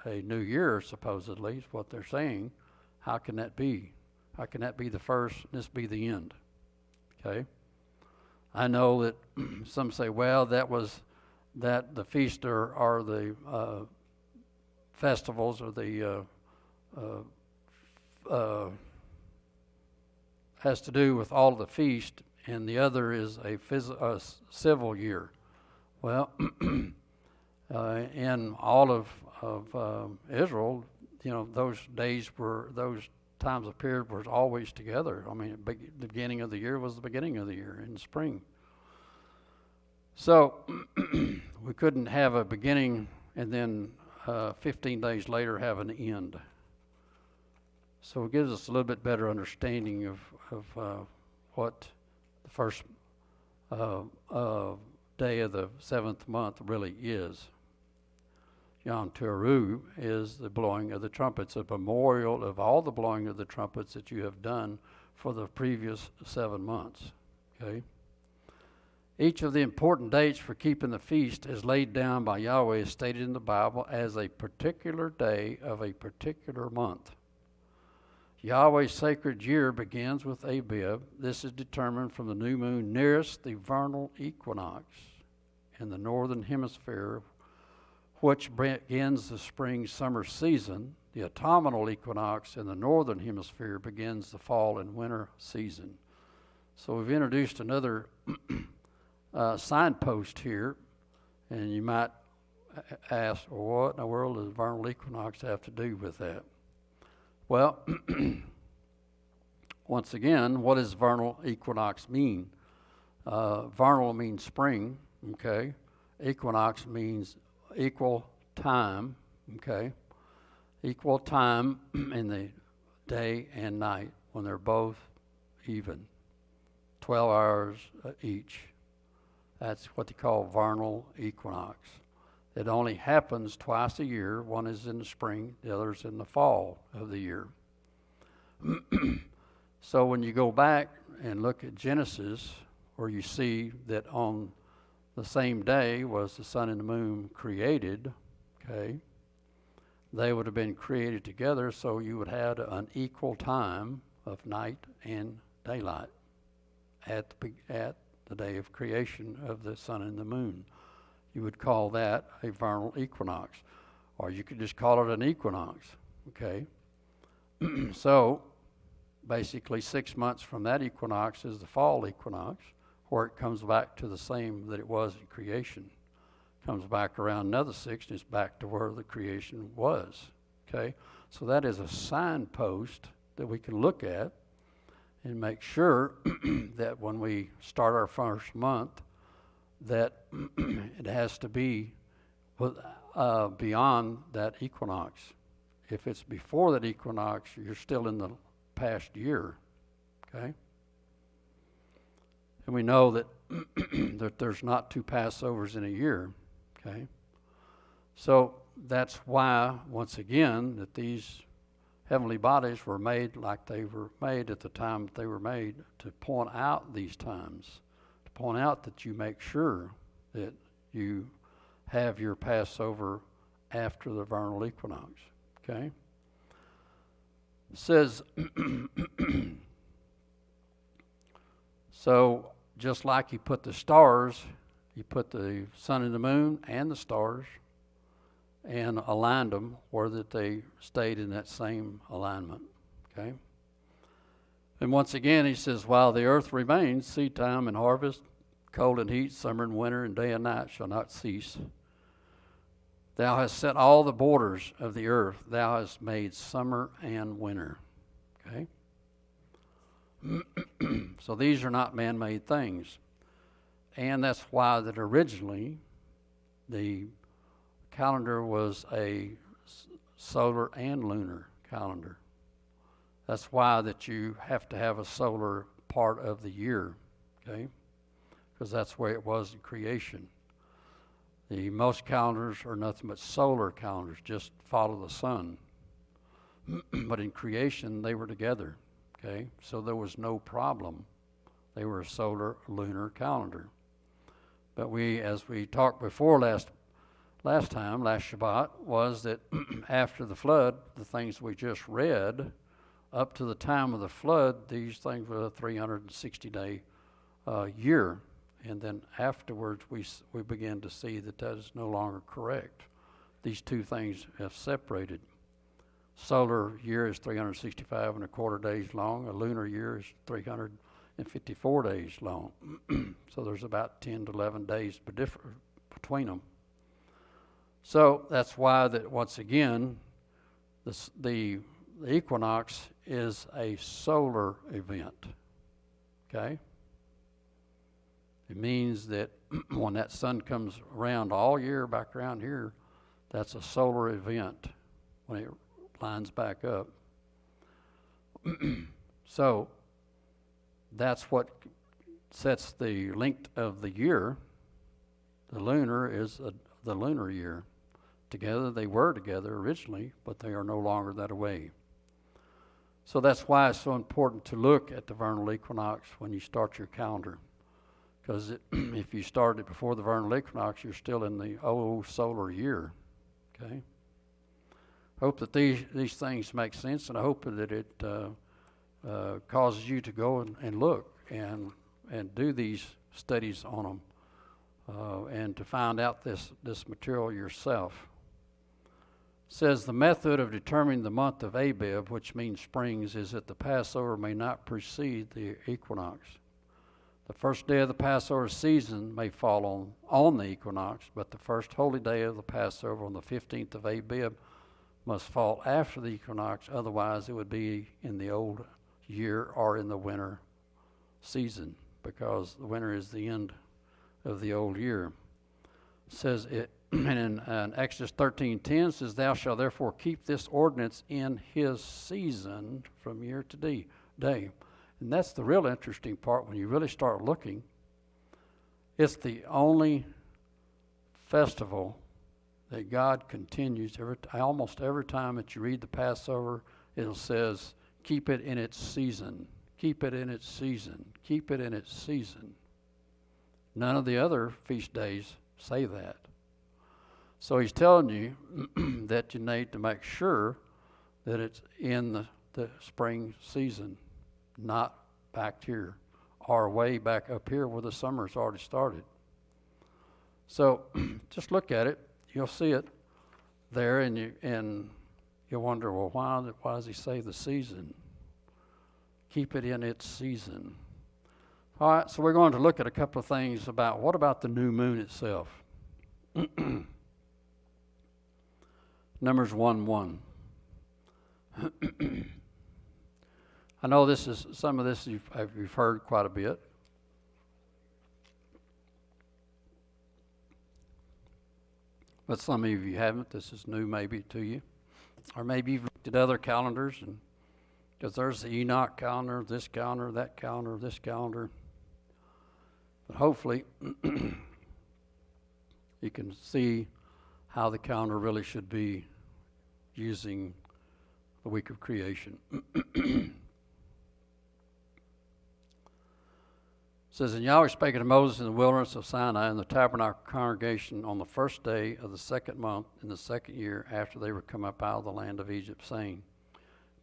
a new year, supposedly, is what they're saying. How can that be? How can that be the first and this be the end? Okay? I know that some say, well, that the feast are the festivals or the has to do with all of the feast, and the other is a civil year. Well, in all of Israel, those times of period were always together. I mean, the beginning of the year was the beginning of the year in spring. So we couldn't have a beginning and then 15 days later have an end. So it gives us a little bit better understanding of what the first day of the 7th month really is. Yom Teruah is the blowing of the trumpets, a memorial of all the blowing of the trumpets that you have done for the previous 7 months. Okay. Each of the important dates for keeping the feast is laid down by Yahweh, is stated in the Bible as a particular day of a particular month. Yahweh's sacred year begins with Abib. This is determined from the new moon nearest the vernal equinox in the northern hemisphere, which begins the spring-summer season. The autumnal equinox in the northern hemisphere begins the fall and winter season. So we've introduced another signpost here, and you might ask, well, what in the world does vernal equinox have to do with that? Well, once again, what does vernal equinox mean? Vernal means spring, okay? Equinox means equal time, okay? Equal time in the day and night when they're both even, 12 hours each. That's what they call vernal equinox. It only happens twice a year. One is in the spring, the other is in the fall of the year. So when you go back and look at Genesis, where you see that on the same day was the sun and the moon created, okay, they would have been created together, so you would have an equal time of night and daylight at the day of creation of the sun and the moon. You would call that a vernal equinox, or you could just call it an equinox, okay? So basically 6 months from that equinox is the fall equinox, where it comes back to the same that it was in creation. Comes back around another 6 and it's back to where the creation was, okay? So that is a signpost that we can look at and make sure that when we start our first month, that it has to be beyond that equinox. If it's before that equinox, you're still in the past year, okay? And we know that that there's not 2 Passovers in a year, okay? So that's why, once again, that these heavenly bodies were made like they were made at the time that they were made, to point out these times, to point out that you make sure that you have your Passover after the vernal equinox, okay? It says, so just like you put the stars, you put the sun and the moon and the stars and aligned them where that they stayed in that same alignment, okay? And once again, he says, while the earth remains, seed time and harvest, cold and heat, summer and winter, and day and night shall not cease. Thou hast set all the borders of the earth. Thou hast made summer and winter, okay? So these are not man-made things. And that's why that originally the calendar was a solar and lunar calendar. That's why that you have to have a solar part of the year, okay? Because that's the way it was in creation. The most calendars are nothing but solar calendars, just follow the sun. But in creation, they were together, okay? So there was no problem. They were a solar lunar calendar. But as we talked before last Shabbat, was that after the flood, the things we just read, up to the time of the flood, these things were a 360-day year. And then afterwards, we began to see that that is no longer correct. These two things have separated. Solar year is 365 and a quarter days long. A lunar year is 354 days long. So there's about 10 to 11 days between them. So that's why that, once again, the equinox is a solar event, okay? It means that when that sun comes around all year back around here, that's a solar event when it lines back up. So that's what sets the length of the year. The lunar is the lunar year. Together, they were together originally, but they are no longer that way. So that's why it's so important to look at the vernal equinox when you start your calendar. Because if you started before the vernal equinox, you're still in the old solar year, okay? Hope that these things make sense, and I hope that it causes you to go and look and do these studies on them and to find out this material yourself. It says the method of determining the month of Abib, which means springs, is that the Passover may not precede the equinox. The first day of the Passover season may fall on the equinox, but the first holy day of the Passover on the 15th of Abib must fall after the equinox, otherwise it would be in the old year or in the winter season, because the winter is the end of the old year. It says it, and in Exodus 13:10 says, "Thou shalt therefore keep this ordinance in his season from year to day." And that's the real interesting part when you really start looking. It's the only festival that God continues. Almost every time that you read the Passover, it says, keep it in its season. Keep it in its season. Keep it in its season. None of the other feast days say that. So he's telling you that you need to make sure that it's in the spring season, not back here or way back up here where the summer's already started. So just look at it. You'll see it there, and you'll wonder, well, why does he say the season? Keep it in its season. All right, so we're going to look at a couple of things about what about the new moon itself. Numbers 1:1. I know this is some of this you've heard quite a bit. But some of you haven't. This is new maybe to you. Or maybe you've looked at other calendars, and because there's the Enoch calendar, this calendar, that calendar, this calendar. But hopefully you can see how the calendar really should be using the week of creation. It says, and Yahweh spake unto Moses in the wilderness of Sinai in the tabernacle congregation on the first day of the second month in the second year after they were come up out of the land of Egypt, saying,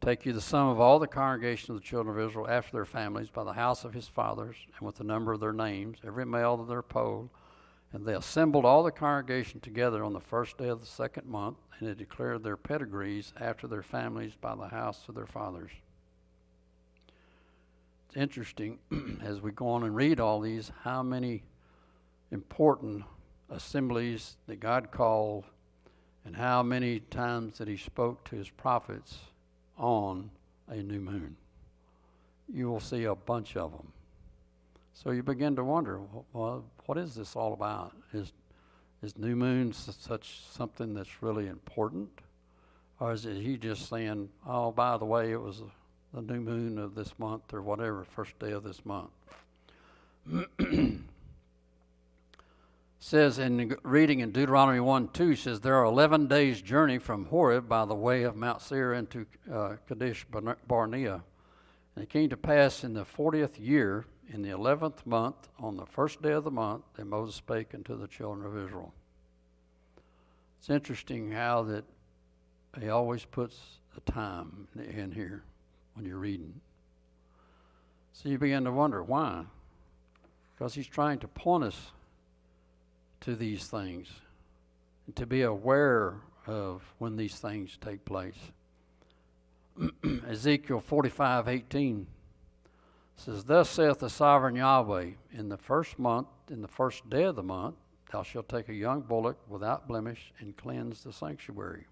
take you the sum of all the congregation of the children of Israel after their families by the house of his fathers and with the number of their names, every male of their poll. And they assembled all the congregation together on the first day of the second month, and they declared their pedigrees after their families by the house of their fathers. It's interesting, as we go on and read all these, how many important assemblies that God called and how many times that he spoke to his prophets on a new moon. You will see a bunch of them. So you begin to wonder, well, what is this all about? Is new moon such something that's really important? Or is it he just saying, oh, by the way, it was the new moon of this month or whatever, first day of this month? Says in reading in Deuteronomy 1:2, says there are 11 days journey from Horeb by the way of Mount Seir into Kadesh Barnea. And it came to pass in the 40th year, in the 11th month, on the first day of the month, that Moses spake unto the children of Israel. It's interesting how that he always puts a time in here when you're reading. So you begin to wonder why. Because he's trying to point us to these things and to be aware of when these things take place. Ezekiel 45:18 says, thus saith the sovereign Yahweh, in the first month, in the first day of the month, thou shalt take a young bullock without blemish and cleanse the sanctuary.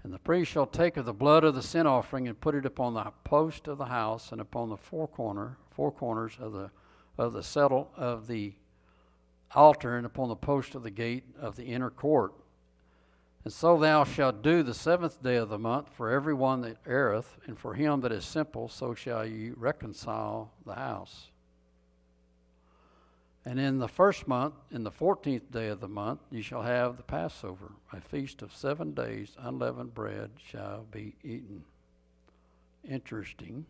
And the priest shall take of the blood of the sin offering and put it upon the post of the house and upon the four corners of the settle of the altar and upon the post of the gate of the inner court. And so thou shalt do the 7th day of the month for every one that erreth, and for him that is simple, so shall ye reconcile the house. And in the first month, in the 14th day of the month, ye shall have the Passover, a feast of 7 days, unleavened bread shall be eaten. Interesting.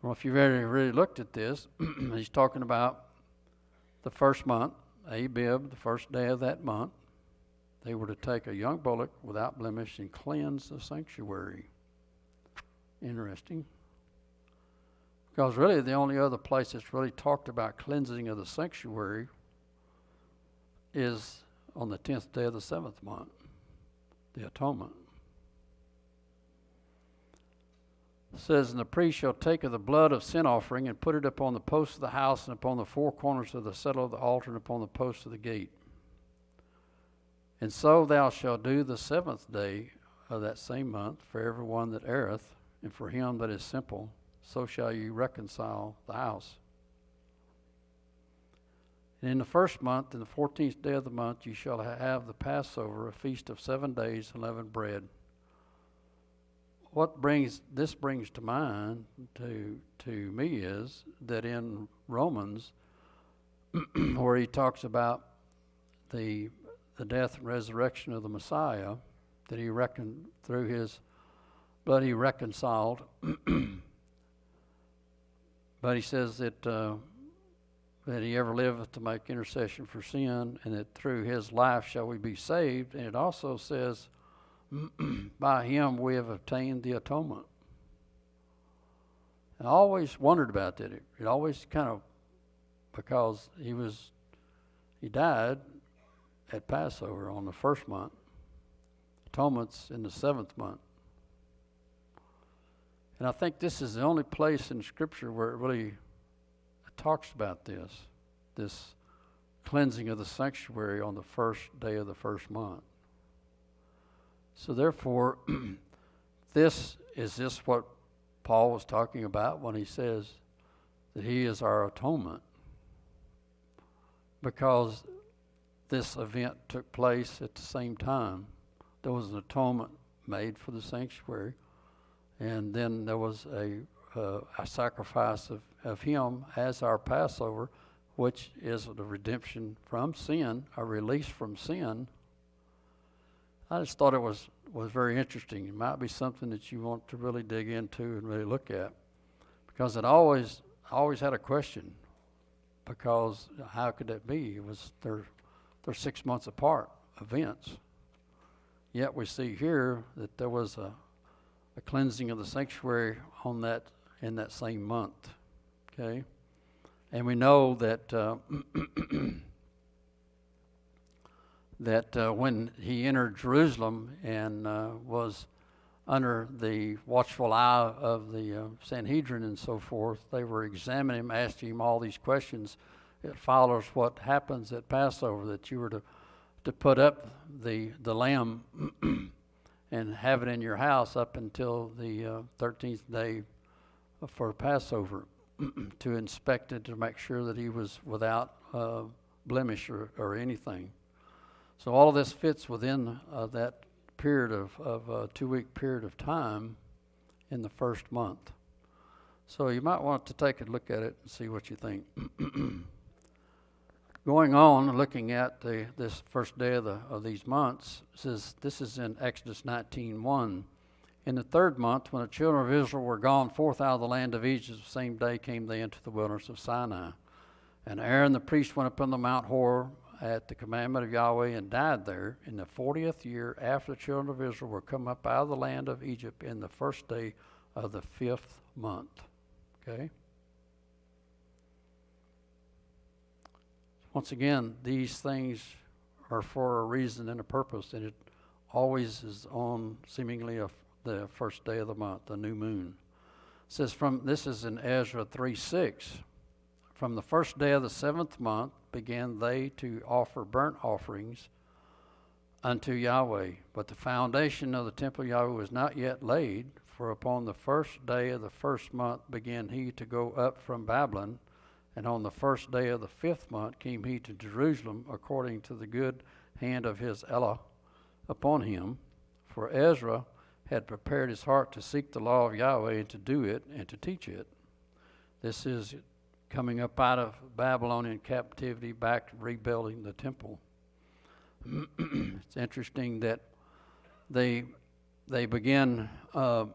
Well, if you've really looked at this, he's talking about the first month, Abib, the first day of that month. They were to take a young bullock without blemish and cleanse the sanctuary. Interesting. Because really the only other place that's really talked about cleansing of the sanctuary is on the 10th day of the 7th month, the atonement. It says, and the priest shall take of the blood of sin offering and put it upon the posts of the house and upon the four corners of the settle of the altar and upon the posts of the gate. And so thou shalt do the 7th day of that same month for every one that erreth, and for him that is simple, so shall you reconcile the house. And in the first month, in the 14th day of the month, you shall have the Passover, a feast of 7 days, unleavened bread. What this brings to mind to me is that in Romans, where he talks about the death and resurrection of the Messiah, that he reckoned through his blood he reconciled. But he says that that he ever liveth to make intercession for sin, and that through his life shall we be saved. And it also says, by him we have obtained the atonement. I always wondered about that. It always kind of, because he died at Passover on the first month. Atonement's in the 7th month. And I think this is the only place in Scripture where it really talks about this cleansing of the sanctuary on the first day of the first month. So therefore, this what Paul was talking about when he says that he is our atonement, because this event took place at the same time. There was an atonement made for the sanctuary, and then there was a sacrifice of him as our Passover, which is the redemption from sin, a release from sin. I just thought it was very interesting. It might be something that you want to really dig into and really look at, because I always had a question, because how could that be? It was they're 6 months apart events. Yet we see here that there was a cleansing of the sanctuary in that same month. Okay, and we know that when he entered Jerusalem and was under the watchful eye of the Sanhedrin and so forth, they were examining him, asking him all these questions. It follows what happens at Passover, that you were to put up the lamb and have it in your house up until the 13th day for Passover, to inspect it, to make sure that he was without blemish or anything. So all of this fits within that period of a 2-week period of time in the first month. So you might want to take a look at it and see what you think. Going on, looking at this first day of these months, says this is in Exodus 19:1. In the 3rd month, when the children of Israel were gone forth out of the land of Egypt, the same day came they into the wilderness of Sinai. And Aaron the priest went up on the Mount Hor at the commandment of Yahweh and died there in the 40th year after the children of Israel were come up out of the land of Egypt in the first day of the 5th month. Okay? Once again, these things are for a reason and a purpose, and it always is on seemingly the first day of the month, the new moon. It says this is in Ezra 3:6. From the first day of the 7th month began they to offer burnt offerings unto Yahweh. But the foundation of the temple of Yahweh was not yet laid, for upon the first day of the 1st month began he to go up from Babylon, and on the first day of the 5th month came he to Jerusalem, according to the good hand of his Elah upon him. For Ezra had prepared his heart to seek the law of Yahweh, and to do it, and to teach it. This is coming up out of Babylonian captivity, back to rebuilding the temple. It's interesting that they begin to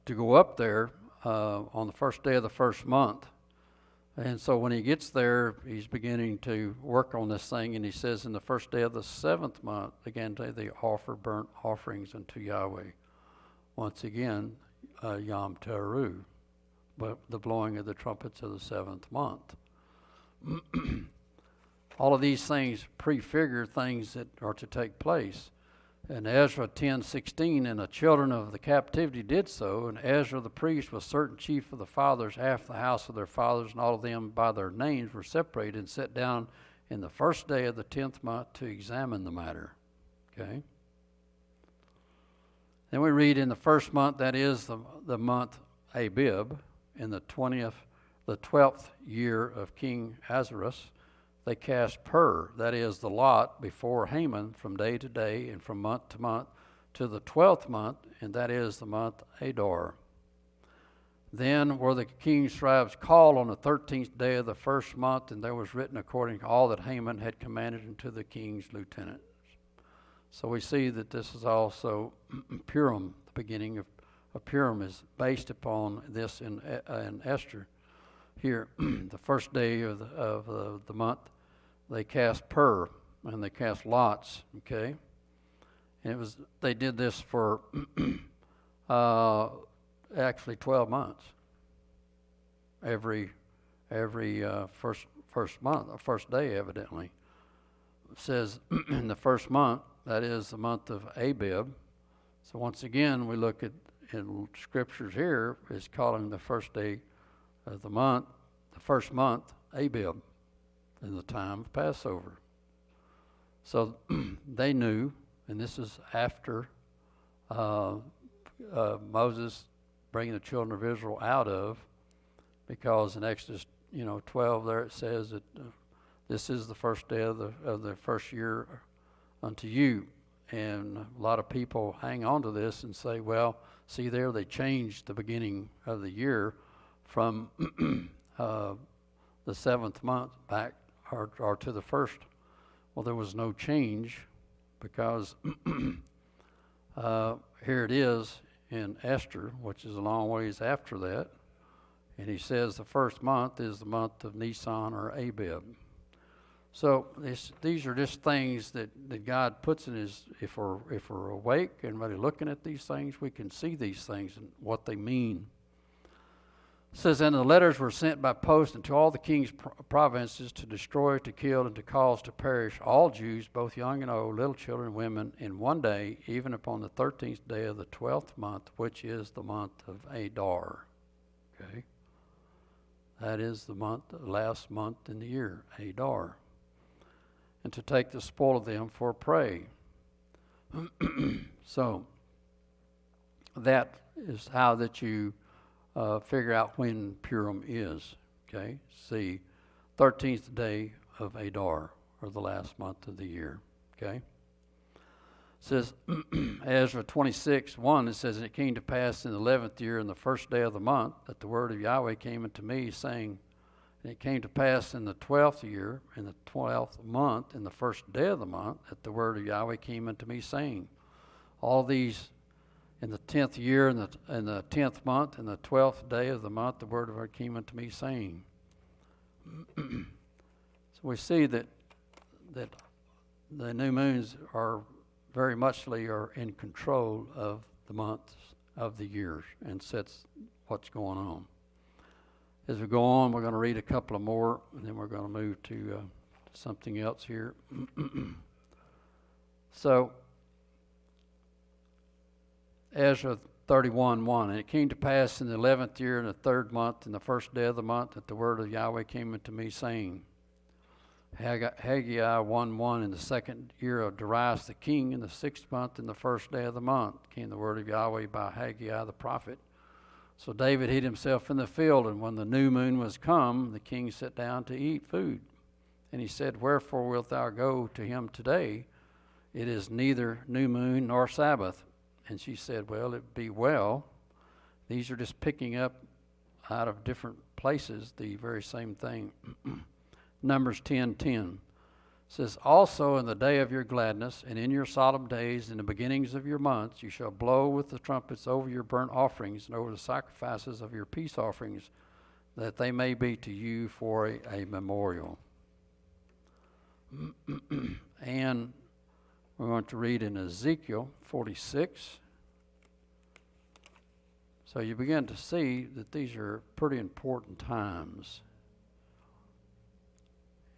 go up there on the first day of the 1st month. And so when he gets there, he's beginning to work on this thing, and he says, in the first day of the 7th month, again, they offer burnt offerings unto Yahweh. Once again, Yom Teruah, but the blowing of the trumpets of the 7th month. All of these things prefigure things that are to take place. And Ezra 10:16, and the children of the captivity did so, and Ezra the priest was certain chief of the fathers after the house of their fathers, and all of them by their names were separated and set down in the first day of the 10th month to examine the matter. Okay? Then we read in the 1st month, that is the month Abib, in the 12th year of King Ahasuerus, they cast pur, that is the lot, before Haman from day to day and from month to month to the 12th month, and that is the month Adar. Then were the king's scribes called on the 13th day of the 1st month, and there was written according to all that Haman had commanded unto the king's lieutenants. So we see that this is also Purim, the beginning of Purim is based upon this in Esther. Here, the first day of the month, they cast pur, and they cast lots. Okay, and they did this for actually 12 months. Every first month, or first day, evidently. It says in the first month, that is the month of Abib. So once again, we look at in scriptures here is calling the first day of the month, the first month, Abib, in the time of Passover. So they knew, and this is after Moses bringing the children of Israel out of, because in Exodus 12 there it says that this is the first day of the first year unto you. And a lot of people hang on to this and say, well, see there, they changed the beginning of the year from the seventh month back or to the first. Well, there was no change, because here it is in Esther, which is a long ways after that. And he says the first month is the month of Nisan or Abib. So these are just things that God puts in his, if we're awake and really looking at these things, we can see these things and what they mean. It says, and the letters were sent by post into all the king's provinces to destroy, to kill, and to cause to perish all Jews, both young and old, little children and women, in one day, even upon the 13th day of the 12th month, which is the month of Adar. Okay? That is the last month in the year, Adar. And to take the spoil of them for prey. So that is how that you figure out when Purim is. Okay, see, 13th day of Adar, or the last month of the year. Okay, it says Ezra 26:1. It says, and it came to pass in the 11th year, in the first day of the month, that the word of Yahweh came unto me, saying, and it came to pass in the 12th year, in the 12th month, in the first day of the month, that the word of Yahweh came unto me, saying, all these in the 10th year, in the 10th month, in the 12th day of the month, the word of God came unto me, saying. So we see that the new moons are very muchly are in control of the months of the years and sets what's going on. As we go on, we're going to read a couple of more, and then we're going to move to something else here. So, Ezra 31:1, and it came to pass in the 11th year, in the 3rd month, in the first day of the month, that the word of Yahweh came unto me, saying, Haggai 1:1, in the 2nd year of Darius the king, in the 6th month, in the first day of the month, came the word of Yahweh by Haggai the prophet. So David hid himself in the field, and when the new moon was come, the king sat down to eat food. And he said, wherefore wilt thou go to him today? It is neither new moon nor Sabbath. And she said, well, it be well. These are just picking up out of different places the very same thing. Numbers 10:10 says, also in the day of your gladness, and in your solemn days, in the beginnings of your months, you shall blow with the trumpets over your burnt offerings and over the sacrifices of your peace offerings, that they may be to you for a memorial. And we're going to read in Ezekiel 46. So you begin to see that these are pretty important times.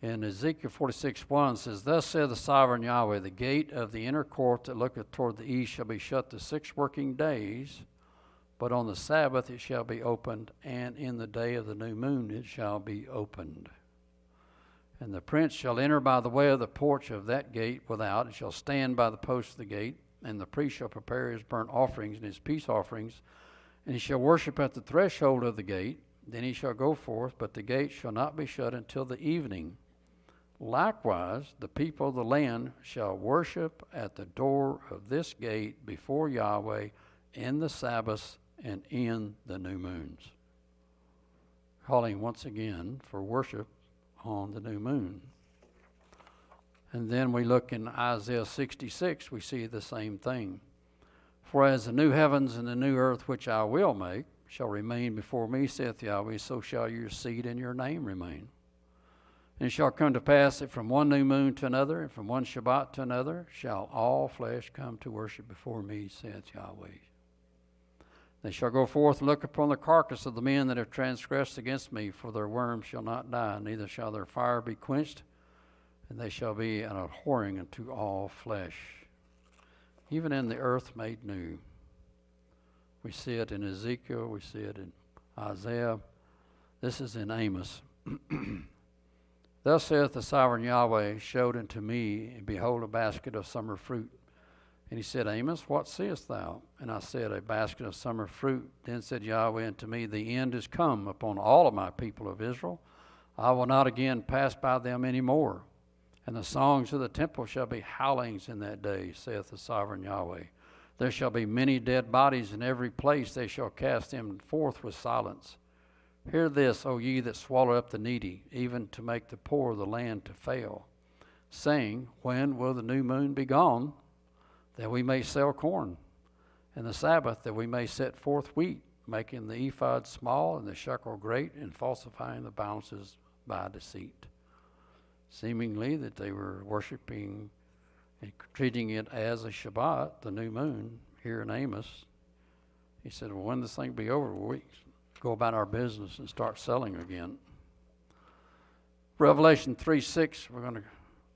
And Ezekiel 46:1 says, thus saith the sovereign Yahweh, the gate of the inner court that looketh toward the east shall be shut the 6 working days, but on the Sabbath it shall be opened, and in the day of the new moon it shall be opened. And the prince shall enter by the way of the porch of that gate without, and shall stand by the post of the gate, and the priest shall prepare his burnt offerings and his peace offerings, and he shall worship at the threshold of the gate. Then he shall go forth, but the gate shall not be shut until the evening. Likewise, the people of the land shall worship at the door of this gate before Yahweh in the Sabbaths and in the new moons. Calling once again for worship on the new moon. And then we look in Isaiah 66, we see the same thing. For as the new heavens and the new earth which I will make shall remain before me, saith Yahweh, so shall your seed and your name remain. And it shall come to pass that from one new moon to another, and from one Shabbat to another, shall all flesh come to worship before me, saith Yahweh. They shall go forth and look upon the carcass of the men that have transgressed against me, for their worms shall not die, neither shall their fire be quenched, and they shall be an abhorring unto all flesh. Even in the earth made new. We see it in Ezekiel, we see it in Isaiah. This is in Amos. Thus saith the sovereign Yahweh, showed unto me, and behold, a basket of summer fruit. And he said, Amos, what seest thou? And I said, a basket of summer fruit. Then said Yahweh unto me, the end is come upon all of my people of Israel. I will not again pass by them any more. And the songs of the temple shall be howlings in that day, saith the sovereign Yahweh. There shall be many dead bodies in every place. They shall cast them forth with silence. Hear this, O ye that swallow up the needy, even to make the poor of the land to fail, saying, when will the new moon be gone, that we may sell corn, and the Sabbath, that we may set forth wheat, making the ephod small and the shekel great, and falsifying the balances by deceit. Seemingly that they were worshiping and treating it as a Shabbat, the new moon, here in Amos. He said, well, when this thing be over, we go about our business and start selling again. Revelation 3:6, we're going to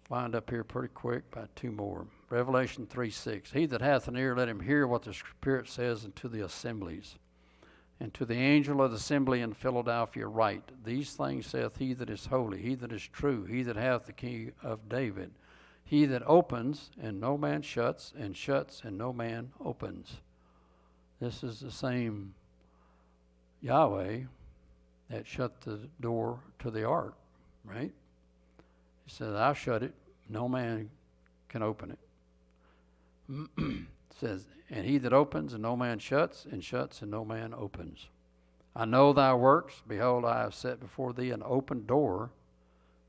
wind up here pretty quick, about two more. Revelation 3:6, he that hath an ear, let him hear what the Spirit says unto the assemblies. And to the angel of the assembly in Philadelphia write, these things saith he that is holy, he that is true, he that hath the key of David, he that opens, and no man shuts, and shuts, and no man opens. This is the same Yahweh that shut the door to the ark, right? He said, I shut it, no man can open it. It says, and he that opens, and no man shuts, and shuts, and no man opens. I know thy works. Behold, I have set before thee an open door,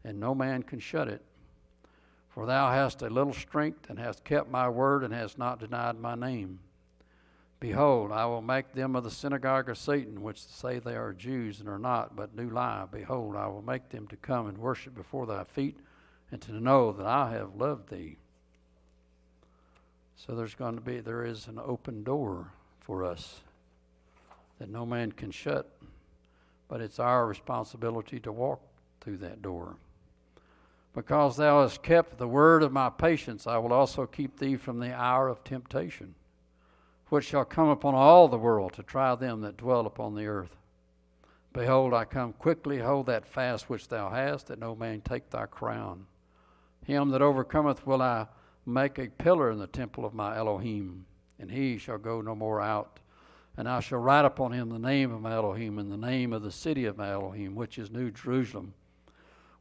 and no man can shut it. For thou hast a little strength, and hast kept my word, and hast not denied my name. Behold, I will make them of the synagogue of Satan, which say they are Jews, and are not, but do lie. Behold, I will make them to come and worship before thy feet, and to know that I have loved thee. So there is an open door for us that no man can shut, but it's our responsibility to walk through that door. Because thou hast kept the word of my patience, I will also keep thee from the hour of temptation, which shall come upon all the world to try them that dwell upon the earth. Behold, I come quickly, hold that fast which thou hast, that no man take thy crown. Him that overcometh will I make a pillar in the temple of my Elohim, and he shall go no more out. And I shall write upon him the name of my Elohim, and the name of the city of my Elohim, which is New Jerusalem,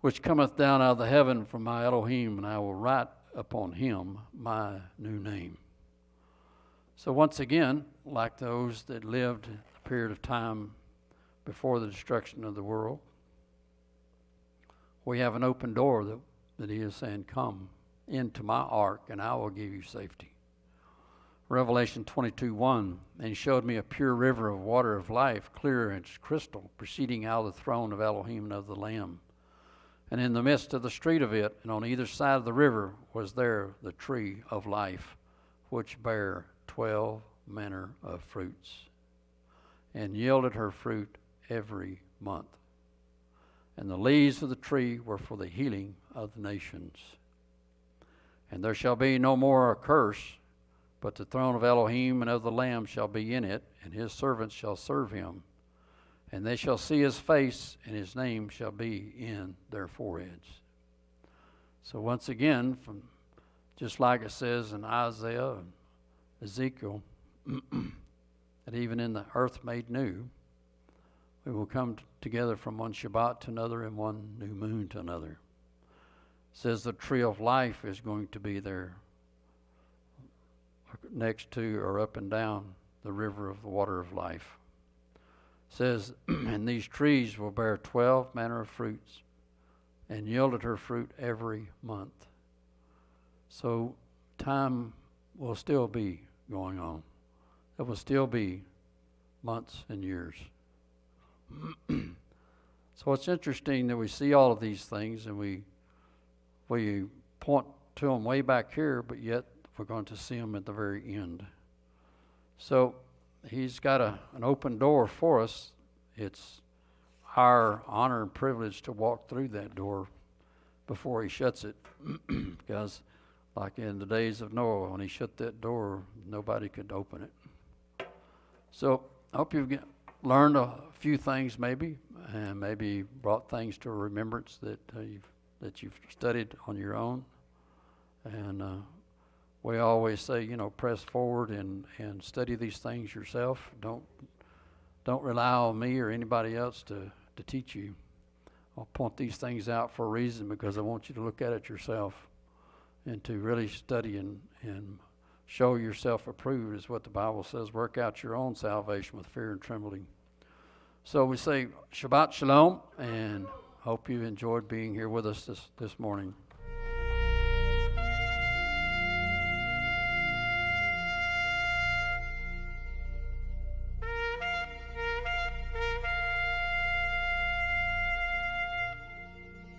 which cometh down out of the heaven from my Elohim, and I will write upon him my new name. So once again, like those that lived a period of time before the destruction of the world, we have an open door that he is saying, come into my ark, and I will give you safety. Revelation 22:1, and he showed me a pure river of water of life, clear as crystal, proceeding out of the throne of Elohim and of the Lamb. And in the midst of the street of it, and on either side of the river, was there the tree of life, which bare 12 manner of fruits, and yielded her fruit every month. And the leaves of the tree were for the healing of the nations. And there shall be no more a curse, but the throne of Elohim and of the Lamb shall be in it, and his servants shall serve him. And they shall see his face, and his name shall be in their foreheads. So once again, from just like it says in Isaiah and Ezekiel, that even in the earth made new, we will come together from one Shabbat to another and one new moon to another. It says the tree of life is going to be there next to or up and down the river of the water of life. It says, and these trees will bear 12 manner of fruits, and yielded her fruit every month. So time will still be going on. it will still be months and years. So it's interesting that we see all of these things and we point to them way back here, but yet we're going to see them at the very end. So he's got an open door for us. It's our honor and privilege to walk through that door before he shuts it. Because like in the days of Noah, when he shut that door, nobody could open it. So I hope you've learned a few things maybe, and maybe brought things to a remembrance that you've studied on your own. And we always say, press forward and study these things yourself. Don't rely on me or anybody else to teach you. I'll point these things out for a reason, because I want you to look at it yourself and to really study and show yourself approved, is what the Bible says. Work out your own salvation with fear and trembling. So we say Shabbat Shalom, and hope you enjoyed being here with us this morning.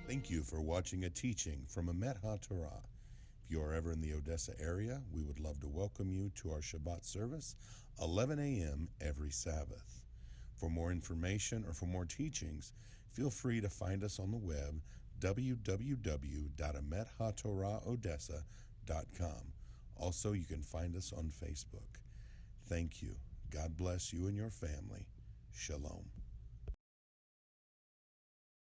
Thank you for watching a teaching from Emet HaTorah. If you are ever in the Odessa area, we would love to welcome you to our Shabbat service, 11 a.m. every Sabbath. For more information or for more teachings, feel free to find us on the web, www.emethatorohodessa.com. Also, you can find us on Facebook. Thank you. God bless you and your family. Shalom.